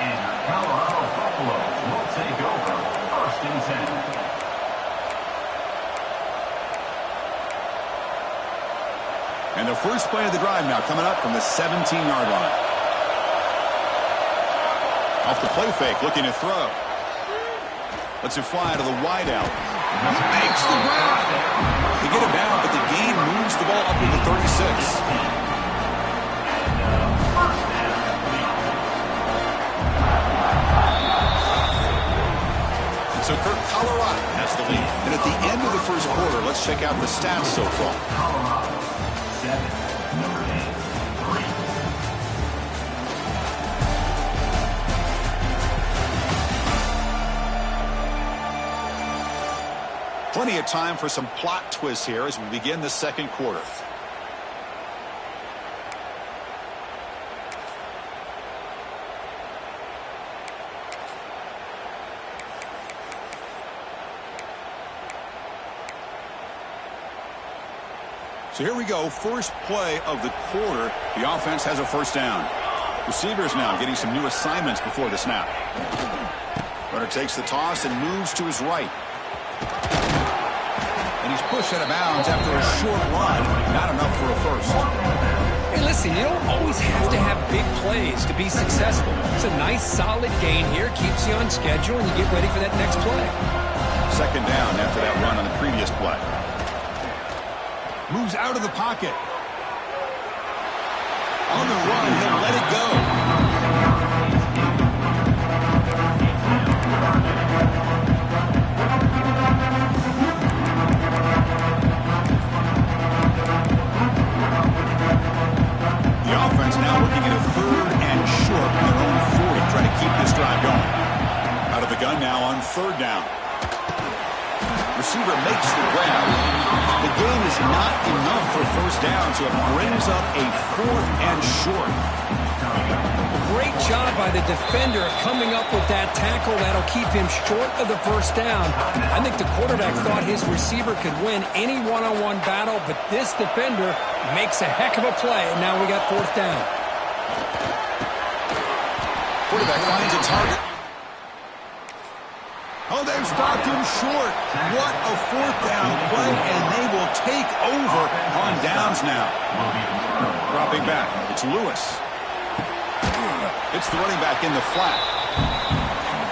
And Colorado Buffaloes will take over 1st and 10. And the first play of the drive now coming up from the 17-yard line. Off the play fake, looking to throw. Lets it fly to the wideout. Makes the grab. They get him down, but the gain moves the ball up to the 36. So Kirk, Colorado has the lead. And at the end of the first quarter, let's check out the stats so far. Colorado 7, Notre Dame 3. Plenty of time for some plot twists here as we begin the second quarter. So here we go, first play of the quarter. The offense has a first down. Receivers now getting some new assignments before the snap. Runner takes the toss and moves to his right. And he's pushed out of bounds after a short run. Not enough for a first. Hey, listen, Listen, you don't always have to have big plays to be successful. It's a nice, solid gain here. Keeps you on schedule, and you get ready for that next play. Second down after that run on the previous play. Moves out of the pocket. On the run, he'll let it go. The offense now looking at a 3rd and short on their own 40, trying to keep this drive going. Out of the gun now on 3rd down. Receiver makes the grab. The gain is not enough for 1st down, so it brings up a 4th and short. Great job by the defender coming up with that tackle that'll keep him short of the 1st down. I think the quarterback thought his receiver could win any one-on-one battle, but this defender makes a heck of a play, and now we got 4th down. Quarterback finds a target. Oh, they've stopped him short. What a 4th down play, and they will take over on downs now. Dropping back, it's Lewis. It's the running back in the flat.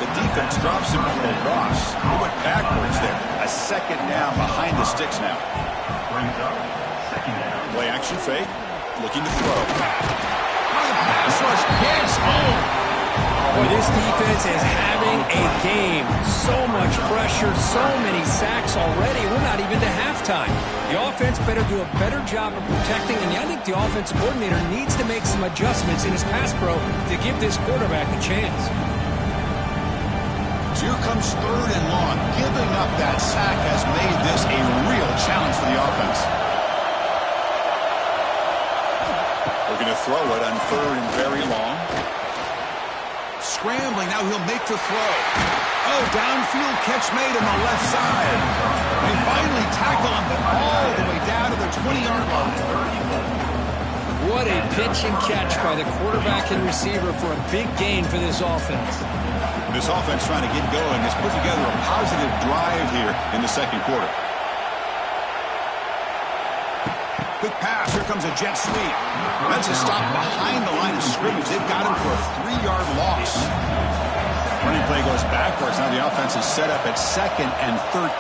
The defense drops him for a loss. He went backwards there. A 2nd down behind the sticks now. Play action fake. Looking to throw. The pass rush gets home. Boy, this defense is having a game. So much pressure, so many sacks already. We're not even to halftime. The offense better do a better job of protecting, and I think the offensive coordinator needs to make some adjustments in his pass pro to give this quarterback a chance. So here comes 3rd and long. Giving up that sack has made this a real challenge for the offense. We're going to throw it on 3rd and very long. Scrambling, now he'll make the throw. Oh, downfield catch made on the left side. They finally tackle him, but all the way down to the 20-yard line. What a pitch and catch by the quarterback and receiver for a big gain for this offense. This offense trying to get going has put together a positive drive here in the 2nd quarter. Quick pass. Here comes a jet sweep. That's a stop behind the line of scrimmage. They've got him for a 3-yard loss. Running play goes backwards. Now the offense is set up at 2nd and 13.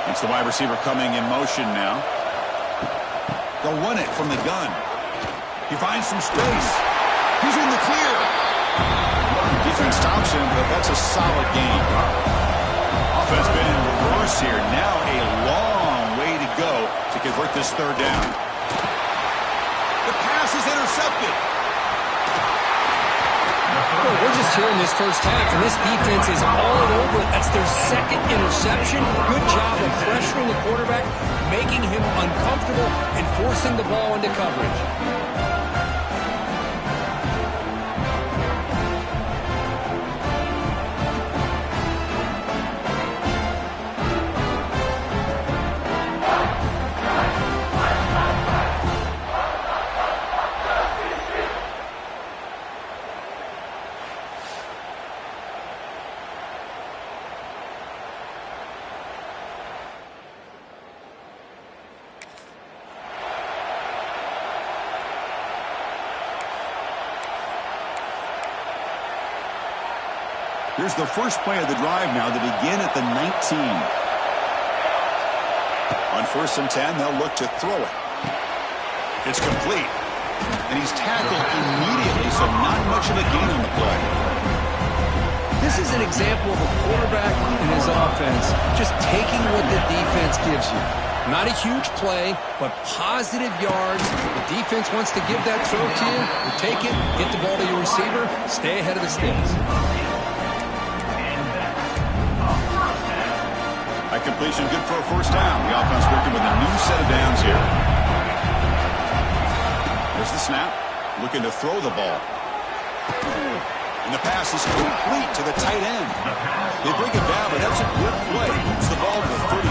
It's the wide receiver coming in motion now. They'll run it from the gun. He finds some space. He's in the clear. Defense stops him, but that's a solid game. Offense been in reverse here. Now a long way to go to convert this 3rd down. The pass is intercepted. Well, we're just here in this 1st half, and this defense is all over it. That's their 2nd interception. Good job of pressuring the quarterback, making him uncomfortable, and forcing the ball into coverage. Here's the first play of the drive now to begin at the 19. On 1st and 10, they'll look to throw it. It's complete. And he's tackled immediately, so not much of a gain on the play. This is an example of a quarterback and his offense just taking what the defense gives you. Not a huge play, but positive yards. The defense wants to give that throw to you. You take it, get the ball to your receiver, stay ahead of the sticks. That completion good for a 1st down. The offense working with a new set of downs here. There's the snap. Looking to throw the ball. And the pass is complete to the tight end. They bring it down, but that's a good play. Moves the ball to the 39.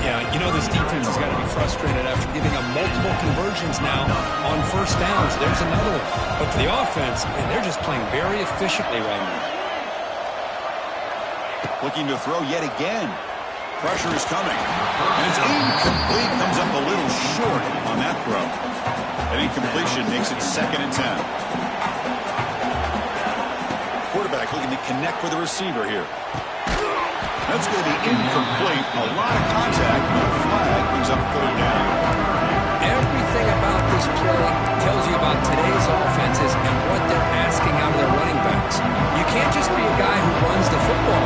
Yeah, you know this defense has got to be frustrated after giving up multiple conversions now on 1st downs. There's another one. But for the offense, man, they're just playing very efficiently right now. Looking to throw yet again. Pressure is coming. And it's incomplete. Comes up a little short on that throw. An incompletion makes it 2nd and 10. Quarterback looking to connect with the receiver here. That's going to be incomplete. A lot of contact. No flag brings up 3rd down. Everything about this play tells you about today's offenses and what they're asking out of their running backs. You can't just be a guy who runs the football.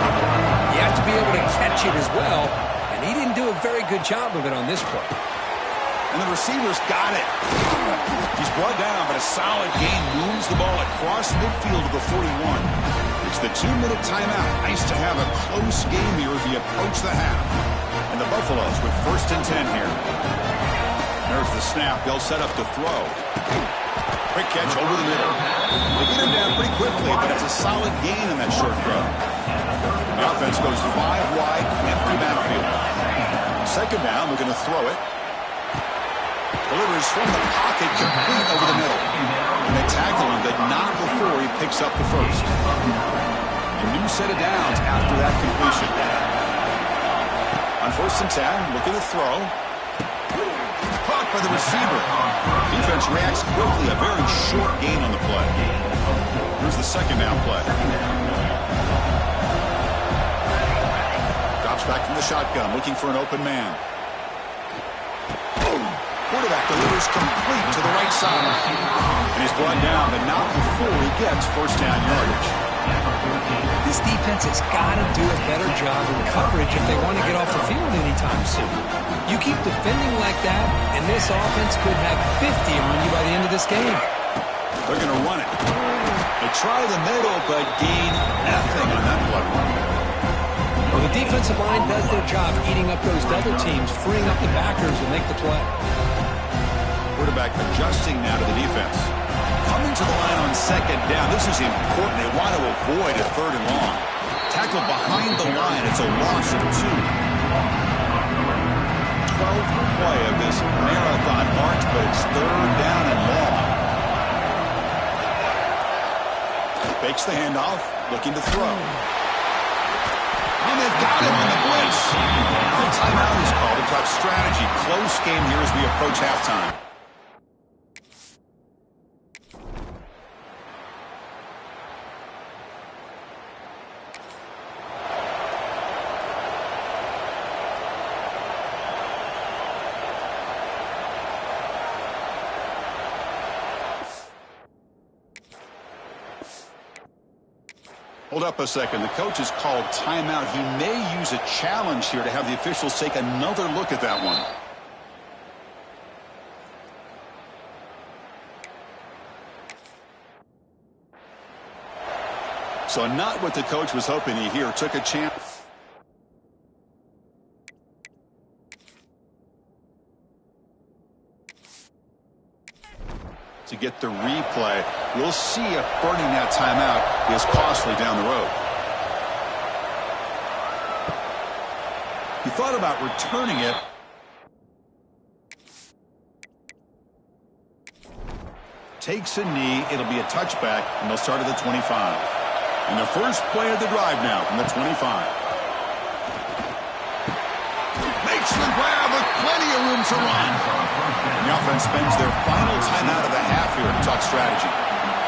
You have to be able to catch it as well, and he didn't do a very good job of it on this play. And the receiver's got it. He's brought down, but a solid gain moves the ball across midfield to the 41. It's the 2-minute timeout. Nice to have a close game here as we approach the half. And the Buffaloes with 1st and 10 here. There's the snap. They'll set up to throw. Quick catch over the middle. They get him down pretty quickly, but it's a solid gain in that short throw. The offense goes 5 wide, empty backfield. 2nd down, looking to throw it. Delivers from the pocket, complete over the middle. And they tackle him, but not before he picks up the first. A new set of downs after that completion. On 1st and 10, looking to throw. Caught by the receiver. Defense reacts quickly, a very short gain on the play. Here's the 2nd down play. Drops back from the shotgun, looking for an open man. Quarterback delivers complete to the right side. And he's brought down, but not before he gets 1st down yardage. This defense has got to do a better job in coverage if they want to get off the field anytime soon. You keep defending like that, and this offense could have 50 on you by the end of this game. They're going to run it. They try the middle, but gain nothing on that play. Well, the defensive line does their job eating up those double teams, freeing up the backers to make the play. Quarterback adjusting now to the defense. Coming to the line on 2nd down. This is important. They want to avoid a 3rd and long. Tackle behind the line. It's a loss of 2. 12th play of this marathon march, but it's 3rd down and long. Fakes the handoff, looking to throw. And they've got him on the blitz. The timeout is called to talk strategy. Close game here as we approach halftime. Hold up a second. The coach has called timeout. He may use a challenge here to have the officials take another look at that one. So not what the coach was hoping to hear. Took a chance. To get the replay. We'll see if burning that timeout is costly down the road. He thought about returning it. Takes a knee. It'll be a touchback, and they'll start at the 25. And the first play of the drive now from the 25. Makes the grab with plenty of room to run. The offense spends their final timeout of the half here to talk strategy.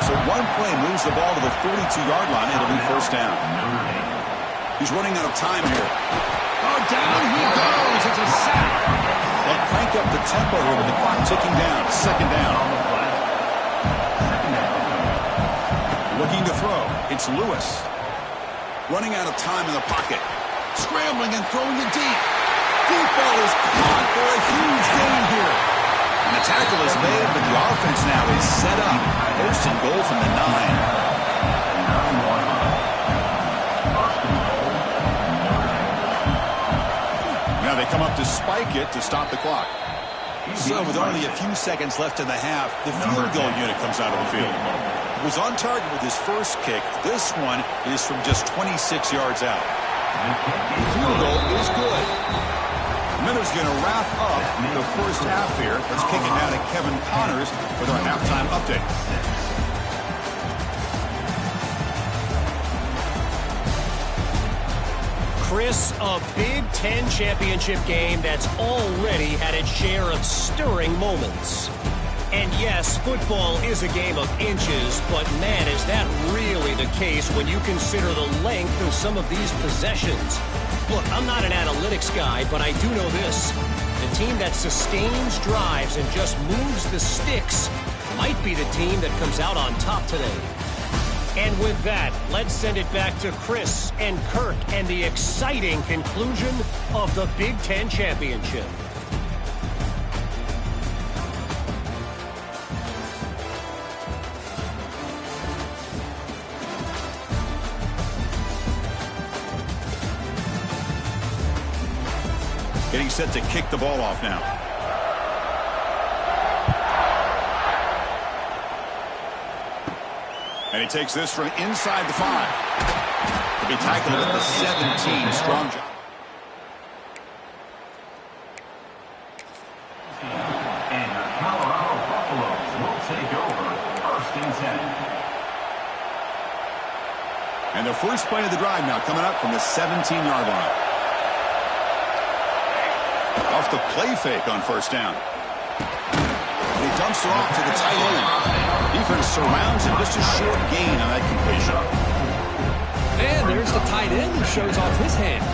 So one play moves the ball to the 42-yard line. It'll be 1st down. He's running out of time here. Oh, down he goes. It's a sack. They'll crank up the tempo here with the clock ticking down. 2nd down. Looking to throw. It's Lewis. Running out of time in the pocket. Scrambling and throwing it deep. Deep ball is caught for a huge gain here. And the tackle is made, but the offense now is set up. 1st and goal from the 9. Now they come up to spike it to stop the clock. So with only a few seconds left in the half, the field goal unit comes out of the field. He was on target with his first kick. This one is from just 26 yards out. The field goal is good. Miller's going to wrap up the first half here. Let's kick it now to Kevin Connors with our halftime update. Chris, a Big Ten championship game that's already had its share of stirring moments. And yes, football is a game of inches, but man, is that really the case when you consider the length of some of these possessions. Look, I'm not an analytics guy, but I do know this. The team that sustains drives and just moves the sticks might be the team that comes out on top today. And with that, let's send it back to Chris and Kirk and the exciting conclusion of the Big Ten Championship. Getting set to kick the ball off now. And he takes this from inside the 5. He'll be tackled at the 17. Strong job. And your Colorado Buffaloes will take over 1st and 10. And the first play of the drive now coming up from the 17-yard line. Off the play fake on 1st down. And he dumps it off to the tight end. Defense surrounds him. Just a short gain on that completion. And there's the tight end who shows off his hands.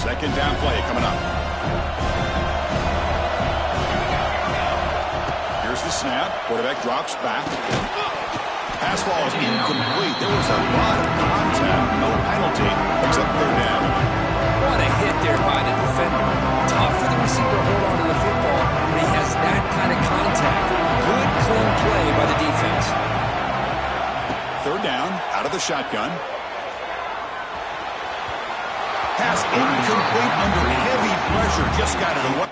Second down play coming up. Here's the snap. Quarterback drops back. Pass ball is incomplete. There was a lot of contact. No penalty. Picks up 3rd down. What a hit there by the defender. Tough for the receiver to hold on to the football when he has that kind of contact. Good, clean play by the defense. 3rd down, out of the shotgun. Pass incomplete under heavy pressure. Just got it away.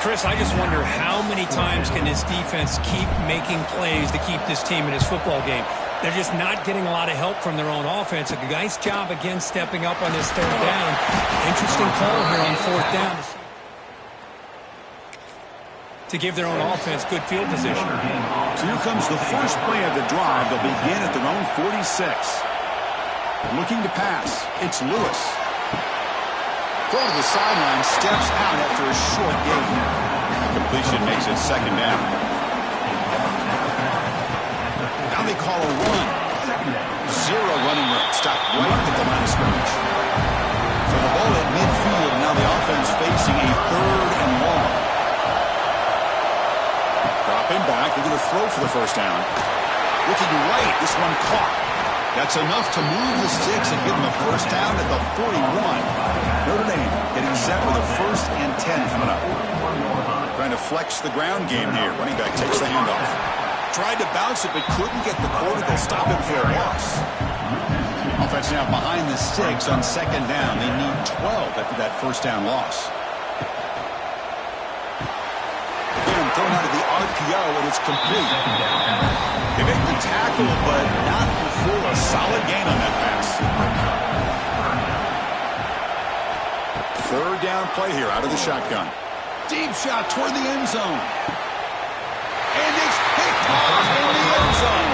Chris, I just wonder how many times can this defense keep making plays to keep this team in this football game. They're just not getting a lot of help from their own offense. A nice job again stepping up on this 3rd down. Interesting call here on 4th down to give their own offense good field position. So here comes the first play of the drive. They'll begin at their own 46. Looking to pass. It's Lewis. Throw to the sideline, steps out after a short gain. Completion makes it 2nd down. Now they call a run. 0 running room. Stop right at the line of scrimmage. So the ball at midfield. Now the offense facing a 3rd and long. Dropping back. They're going to throw for the 1st down. Looking right. This one caught. That's enough to move the sticks and give them a 1st down at the 41. Notre Dame getting set with a 1st and 10 coming up. Trying to flex the ground game here. Running back takes the handoff. Tried to bounce it, but couldn't get the quarter. They'll stop him for a loss. Offense now behind the sticks on 2nd down. They need 12 after that 1st down loss. Again, thrown out of the RPO, and it's complete. They make the tackle, but not before a solid gain on that pass. 3rd down play here out of the shotgun. Deep shot toward the end zone. And it's picked off in the end zone.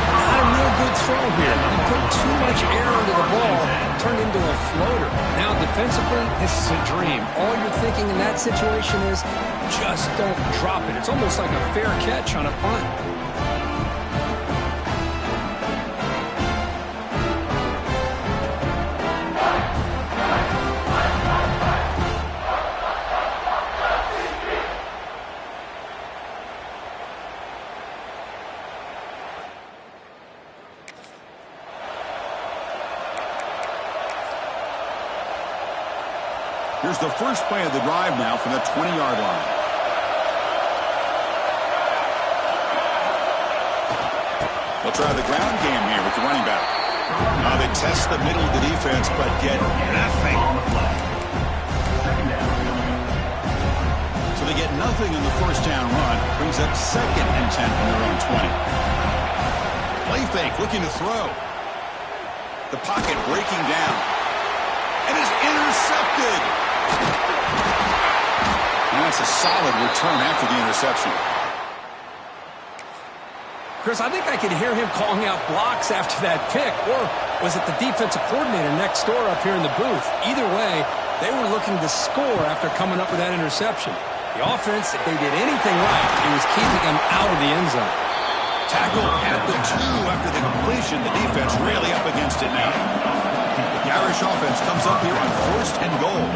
Not a real good throw here. He put too much air into the ball, turned into a floater. Now defensively, this is a dream. All you're thinking in that situation is just don't drop it. It's almost like a fair catch on a punt. Here's the first play of the drive now from the 20-yard line. They'll try the ground game here with the running back. Now they test the middle of the defense, but get nothing. So they get nothing in the 1st down run. Brings up 2nd and 10 from their own 20. Play fake, looking to throw. The pocket breaking down. And is intercepted. That's a solid return after the interception. Chris, I think I could hear him calling out blocks after that pick. Or was it the defensive coordinator next door up here in the booth? Either way, they were looking to score after coming up with that interception. The offense, if they did anything right, it was keeping them out of the end zone. Tackle at the 2 after the completion. The defense really up against it now. The Irish offense comes up here on 1st and goal.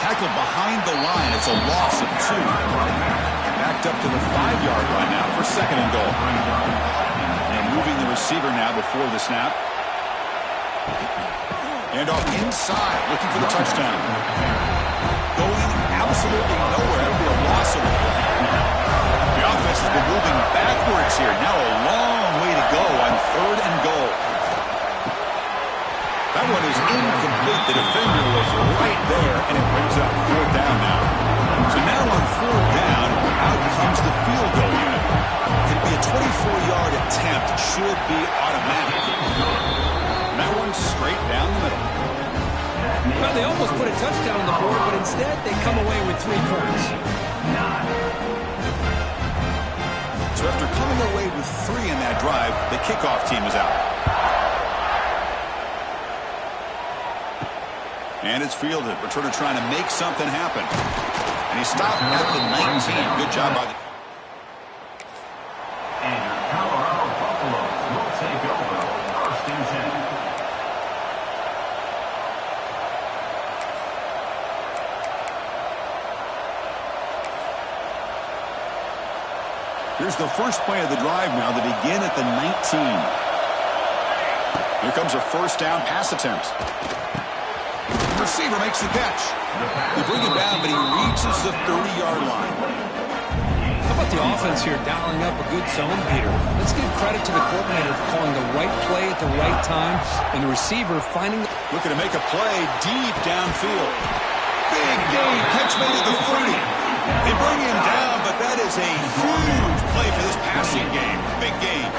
Tackle behind the line. It's a loss of 2. Backed up to the 5-yard line now for 2nd and goal. And moving the receiver now before the snap. And off inside, looking for the touchdown. Going absolutely nowhere. It'll be a loss of 1. The offense has been moving backwards here. Now a long way to go on 3rd and goal. That one is incomplete. The defender was right there, and it brings up 4th down now. So now on 4th down, out comes the field goal unit. It'll be a 24-yard attempt. Should be automatic. And that one's straight down the middle. Well, they almost put a touchdown on the board, but instead they come away with 3 points. So after coming away with 3 in that drive, the kickoff team is out. And it's fielded. Returner trying to make something happen. And he stopped at the 19. Good job by the... And your Colorado Buffaloes will take over 1st and 10. Here's the first play of the drive now. They begin at the 19. Here comes a 1st down pass attempt. The receiver makes the catch. They bring him down, but he reaches the 30-yard line. How about the offense here dialing up a good zone beater? Let's give credit to the coordinator for calling the right play at the right time, and the receiver finding... Looking to make a play deep downfield. Big gain, catch made at the 30. They bring him down, but that is a huge play for this passing game. Big gain.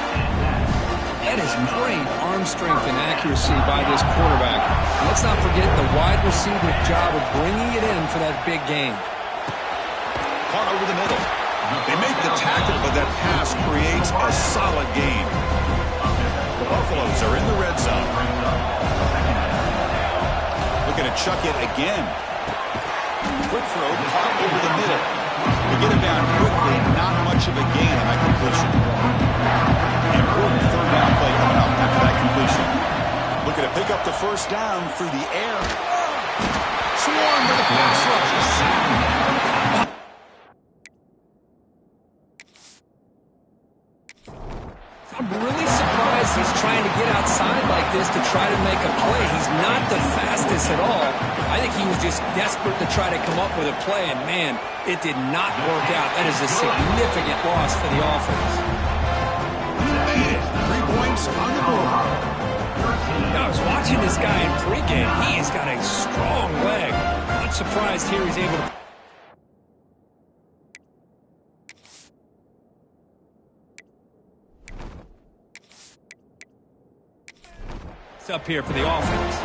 That is great arm strength and accuracy by this quarterback. And let's not forget the wide receiver's job of bringing it in for that big gain. Caught over the middle. They make the tackle, but that pass creates a solid gain. The Buffaloes are in the red zone. Looking to chuck it again. Quick throw, caught over the middle. They get him down quickly, not much of a gain on that completion. Important 3rd down play coming up after that completion. Looking to pick up the 1st down through the air. Swarmed by the pass rush. I'm really surprised he's trying to get outside like this to try to make a play. He's not the fastest at all. I think he was just desperate to try to come up with a play, and man, it did not work out. That is a significant loss for the offense. He made it. 3 points on the board. I was watching this guy in pregame. He has got a strong leg. Not surprised here he's able to... It's up here for the offense.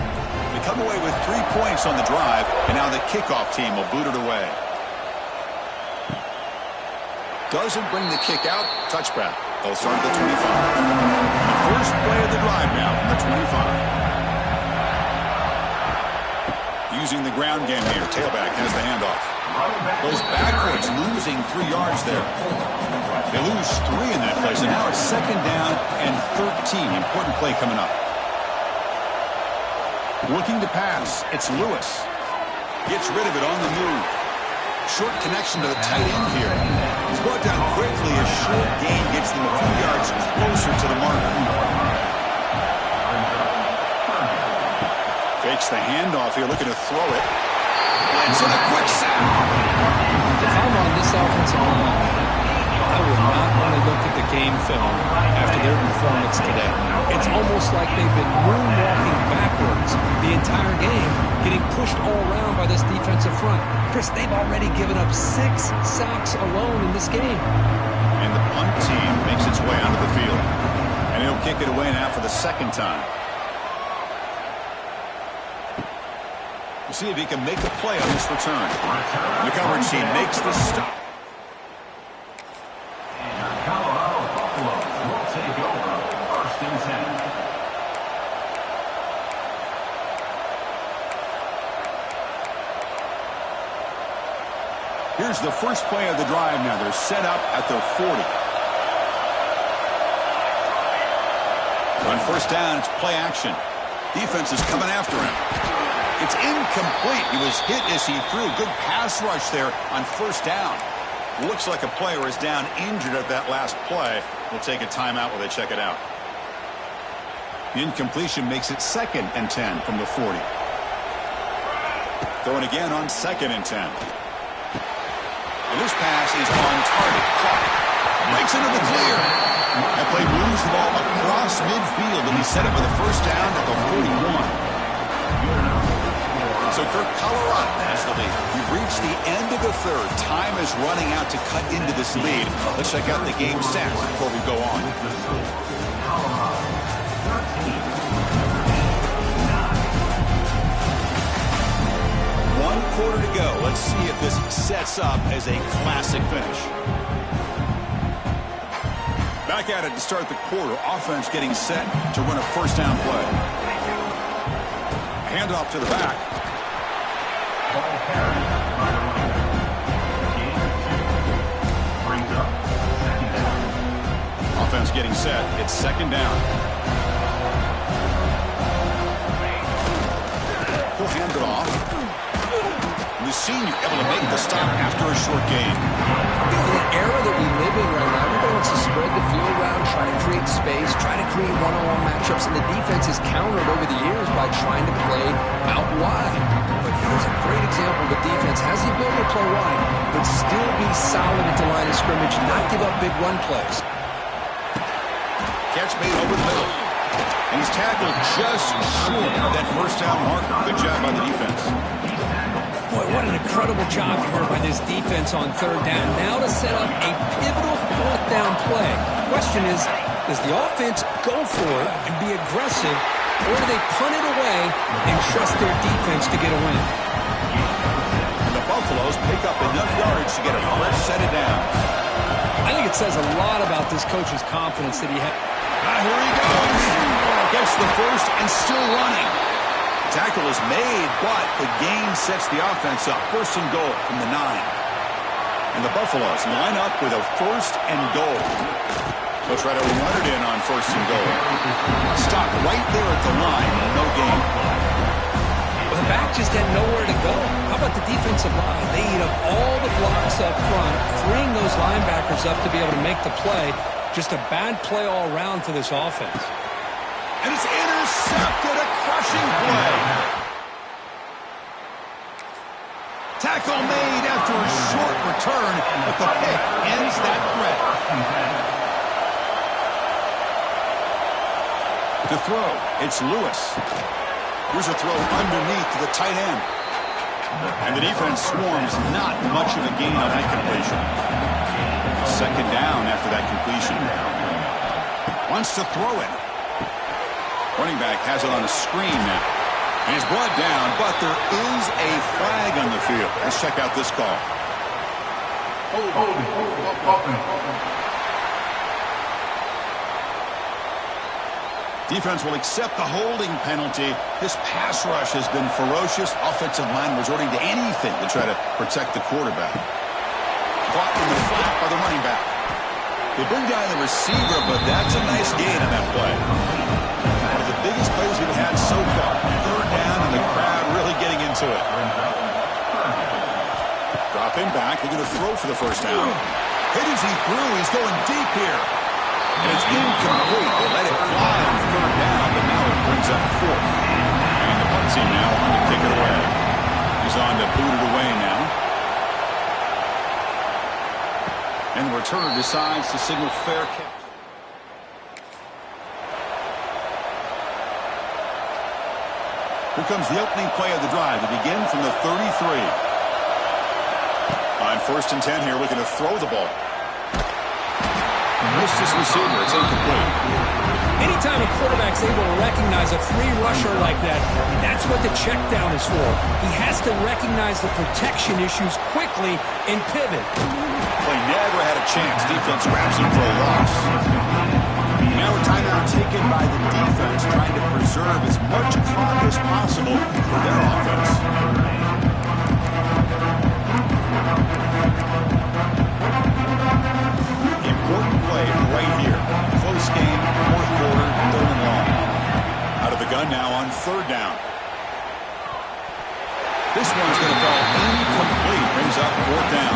They come away with 3 points on the drive, and now the kickoff team will boot it away. Doesn't bring the kick out. Touchback. They'll start at the 25. First play of the drive now from the 25. Using the ground game here. Tailback has the handoff. Goes backwards, losing 3 yards there. They lose 3 in that play, so now it's 2nd down and 13. Important play coming up. Looking to pass. It's Lewis. Gets rid of it on the move. Short connection to the tight end here. He's brought down quickly. A short gain gets them a few yards closer to the mark. Fakes the handoff here, looking to throw it. Lands in a quick sack. If I'm on this offensive line, I would not want to look at the game film after their performance today. It's almost like they've been moonwalking backwards the entire game, getting pushed all around by this defensive front. Chris, they've already given up 6 sacks alone in this game. And the punt team makes its way onto the field. And he'll kick it away now for the 2nd time. see if he can make a play on this return. The coverage team makes the stop. And Colorado Buffaloes will take over 1st and 10. Here's the first play of the drive now. They're set up at their 40. On 1st down, it's play action. Defense is coming after him. It's incomplete. He was hit as he threw. Good pass rush there on 1st down. Looks like a player is down injured at that last play. We'll take a timeout while they check it out. Incompletion makes it 2nd and 10 from the 40. Throwing again on 2nd and 10. And this pass is on target. Breaks into the clear. That play moves the ball across midfield, and he set it with a 1st down at the 41. So Kirk, Colorado has the lead. We've reached the end of the 3rd. Time is running out to cut into this lead. Let's check out the game stats before we go on. One quarter to go. Let's see if this sets up as a classic finish. Back at it to start the quarter. Offense getting set to run a 1st down play. Handoff to the back. Offense getting set. It's 2nd down. He'll hand it off. The senior able to make the stop after a short gain. In the era that we live in right now, everybody wants to spread the field around, try to create space, try to create one-on-one matchups, and the defense has countered over the years by trying to play out wide. But here's a great example of a defense has the ability to play wide, but still be solid at the line of scrimmage, not give up big run plays. Catch made over the middle. And he's tackled just short of that 1st down marker. Good job by the defense. Boy, what an incredible job here by this defense on 3rd down. Now to set up a pivotal 4th down play. Question is, does the offense go for it and be aggressive, or do they punt it away and trust their defense to get a win? And the Buffaloes pick up enough yards to get a fresh set of downs. I think it says a lot about this coach's confidence that he had. Here he goes. Gets the 1st and still running. Tackle is made, but the gain sets the offense up. 1st and goal from the 9. And the Buffaloes line up with a 1st and goal. They'll try to run it in on 1st and goal. Stop right there at the line. No gain. Well, the back just had nowhere to go. How about the defensive line? They eat up all the blocks up front, freeing those linebackers up to be able to make the play. Just a bad play all around for this offense. And it's intercepted, a crushing play. Tackle made after a short return, but the pick ends that threat. To throw, it's Lewis. Here's a throw underneath to the tight end. And the defense swarms not much of a gain on that completion. 2nd down after that completion. Wants to throw it. Running back has it on a screen now. He's brought down, but there is a flag on the field. Let's check out this call. Defense will accept the holding penalty. This pass rush has been ferocious. Offensive line resorting to anything to try to protect the quarterback. Caught in the flat by the running back. They bring down the receiver, but that's a nice gain on that play. One of the biggest plays we've had so far. 3rd down, and the crowd really getting into it. Dropping back, they're going to throw for the 1st down. Hit as he threw, he's going deep here. And it's incomplete. They let it fly on 3rd down, but now it brings up 4th. And the punt team now on to kick it away. He's on to boot it away now. And the returner decides to signal fair catch. Here comes the opening play of the drive. They begin from the 33. On 1st and 10 here, looking to throw the ball. Missed his receiver. It's incomplete. Anytime a quarterback's able to recognize a free rusher like that, that's what the check down is for. He has to recognize the protection issues quickly and pivot. Play never had a chance. Defense grabs him for a loss. Now a timeout taken by the defense, trying to preserve as much clock as possible for their offense. Important play right here. Close game, fourth quarter, third and long. Out of the gun now on third down. This one's going to fall incomplete. Brings up fourth down.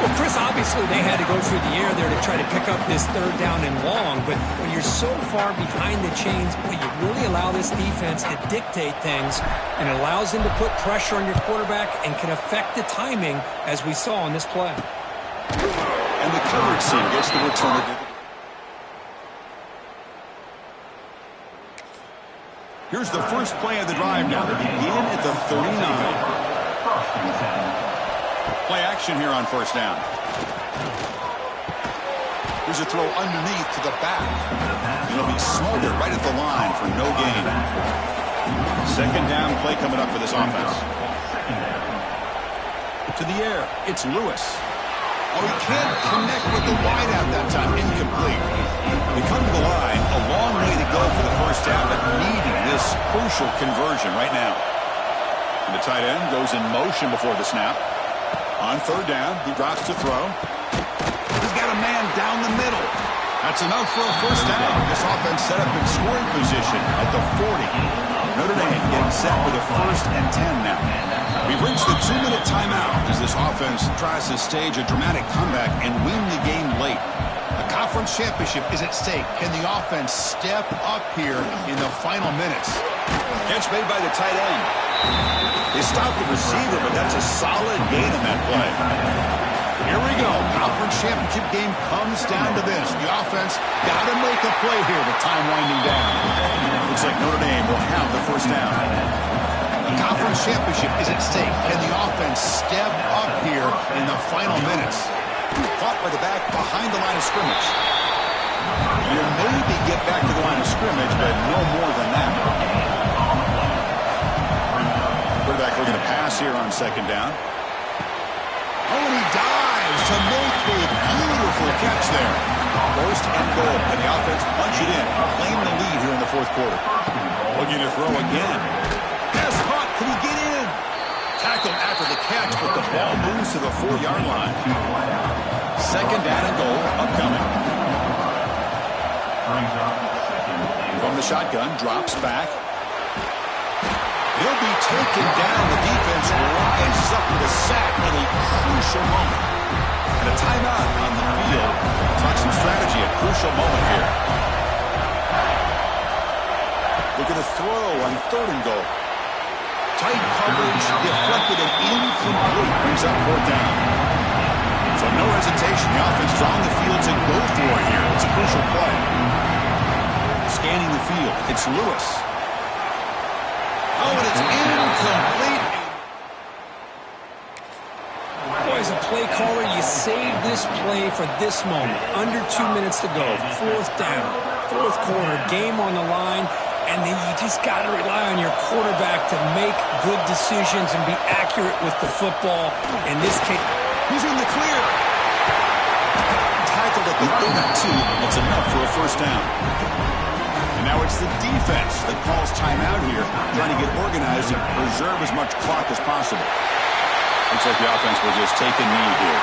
Well, Chris, obviously they had to go through the air there to try to pick up this third down and long, but when you're so far behind the chains, you really allow this defense to dictate things, and it allows them to put pressure on your quarterback and can affect the timing, as we saw on this play. And the coverage team gets the return. Here's the first play of the drive now. They begin at the 39. Play action here on first down. Here's a throw underneath to the back. It'll be smothered right at the line for no gain. Second down play coming up for this offense. To the air, it's Lewis. Oh, he can't connect with the wideout that time. Incomplete. They come to the line. A long way to go for the first down, but needing this crucial conversion right now. And the tight end goes in motion before the snap. On third down, he drops to throw. He's got a man down the middle. That's enough for a first down. This offense set up in scoring position at the 40. Notre Dame getting set for the 1st and 10 now. We've reached the 2-minute timeout as this offense tries to stage a dramatic comeback and win the game late. The conference championship is at stake. Can the offense step up here in the final minutes? Catch made by the tight end. They stopped the receiver, but that's a solid gain in that play. Here we go. Conference championship game comes down to this. The offense got to make a play here with time winding down. Looks like Notre Dame will have the first down. The conference championship is at stake. Can the offense step up here in the final minutes? Caught by the back behind the line of scrimmage. You maybe get back to the line of scrimmage, but no more than that. Quarterback looking to pass here on second down. Oh, and he dives to make a beautiful catch there. First and goal, and the offense punch it in, claim the lead here in the fourth quarter. Looking to throw again. Pass caught. Can he get in? Tackled after the catch, but the ball moves to the 4-yard line. Second down and goal, upcoming. From the shotgun, drops back. He'll be taken down. The defense rises up with a sack at a crucial moment. And a timeout on the field. Talk some strategy, a crucial moment here. Look at the throw on third and goal. Tight coverage, deflected and incomplete. Brings up fourth down. So no hesitation. The offense is on the field to go for it here. It's a crucial play. Scanning the field. It's Lewis. Oh, and it's incomplete. Boy, as a play caller, you save this play for this moment. Under 2 minutes to go. Fourth down. Fourth quarter. Game on the line. And then you just got to rely on your quarterback to make good decisions and be accurate with the football. In this case, he's in the clear. Tackled at the 32. That's enough for a first down. And now it's the defense that calls timeout here, trying to get organized and preserve as much clock as possible. Looks like the offense will just take a knee here.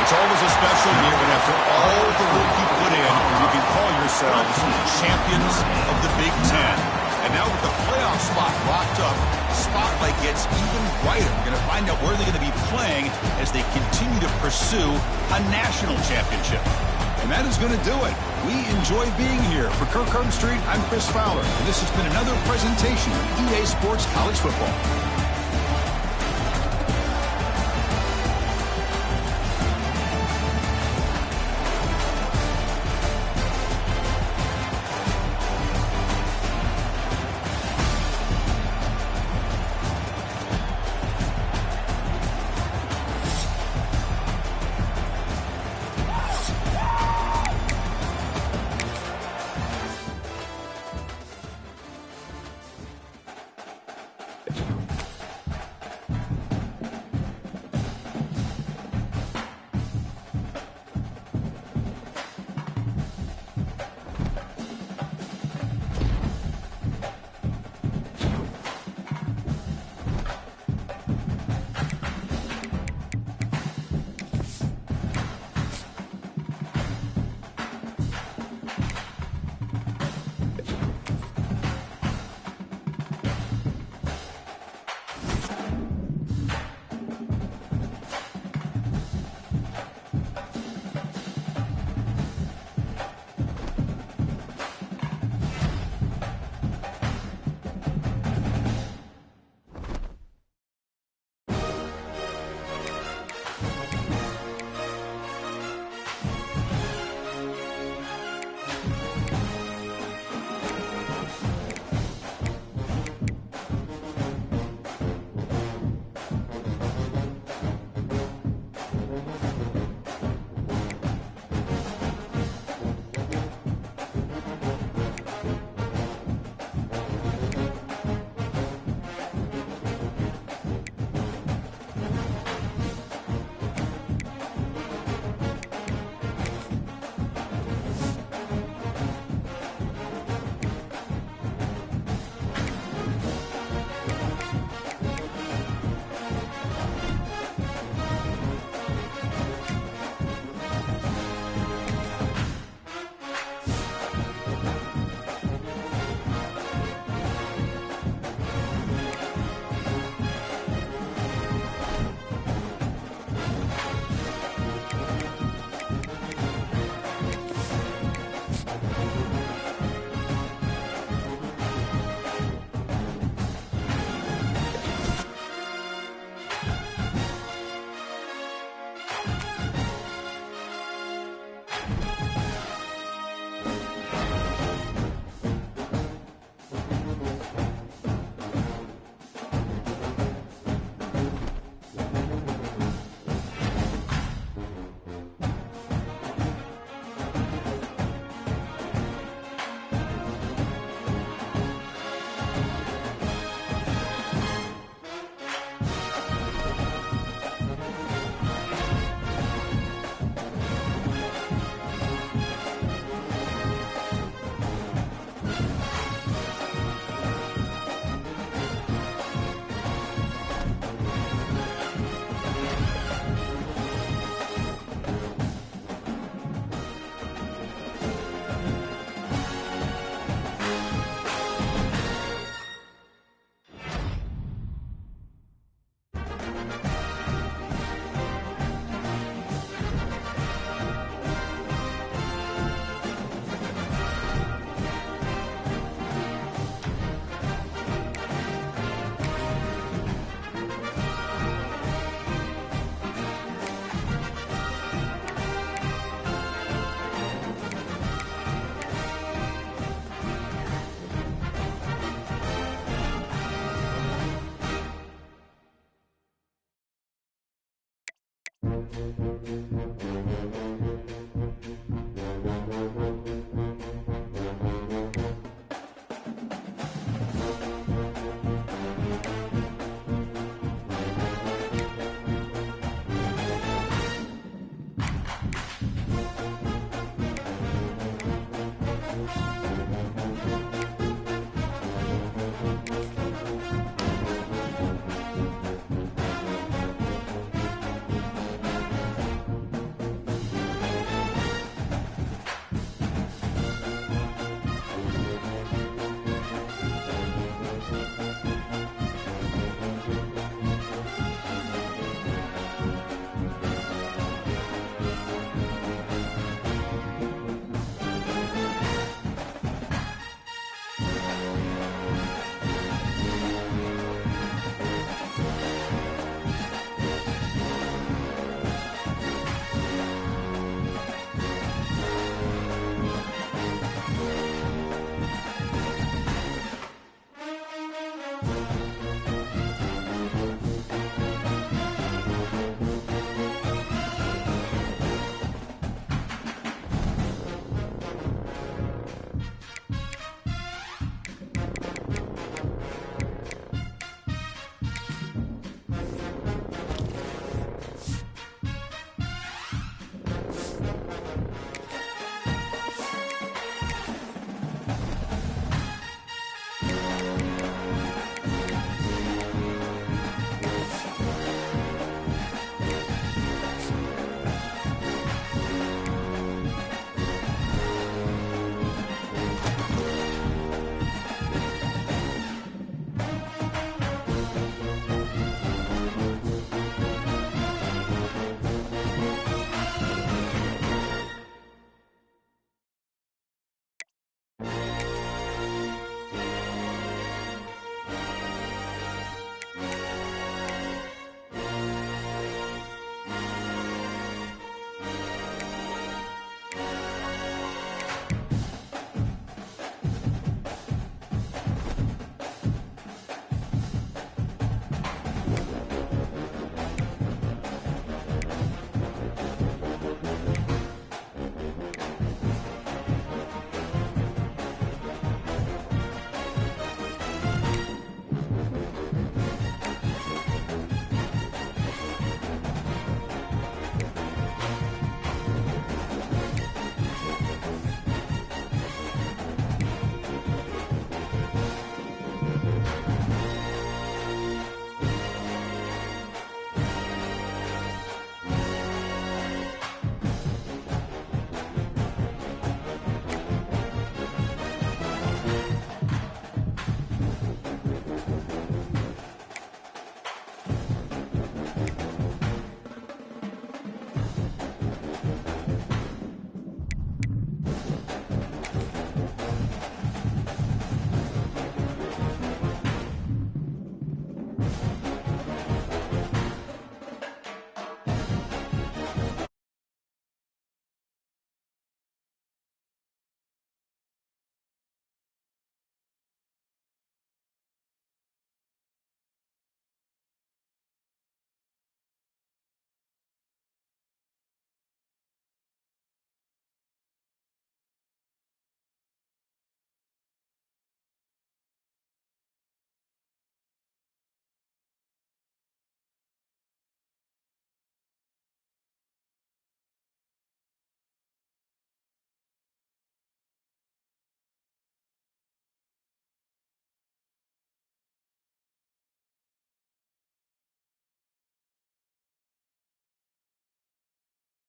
It's always a special year when after all the work you put in, you can call yourselves champions of the Big Ten. And now with the playoff spot locked up, the spotlight gets even brighter. We're going to find out where they're going to be playing as they continue to pursue a national championship. And that is going to do it. We enjoy being here. For Kirk Herbstreit, I'm Chris Fowler. And this has been another presentation of EA Sports College Football.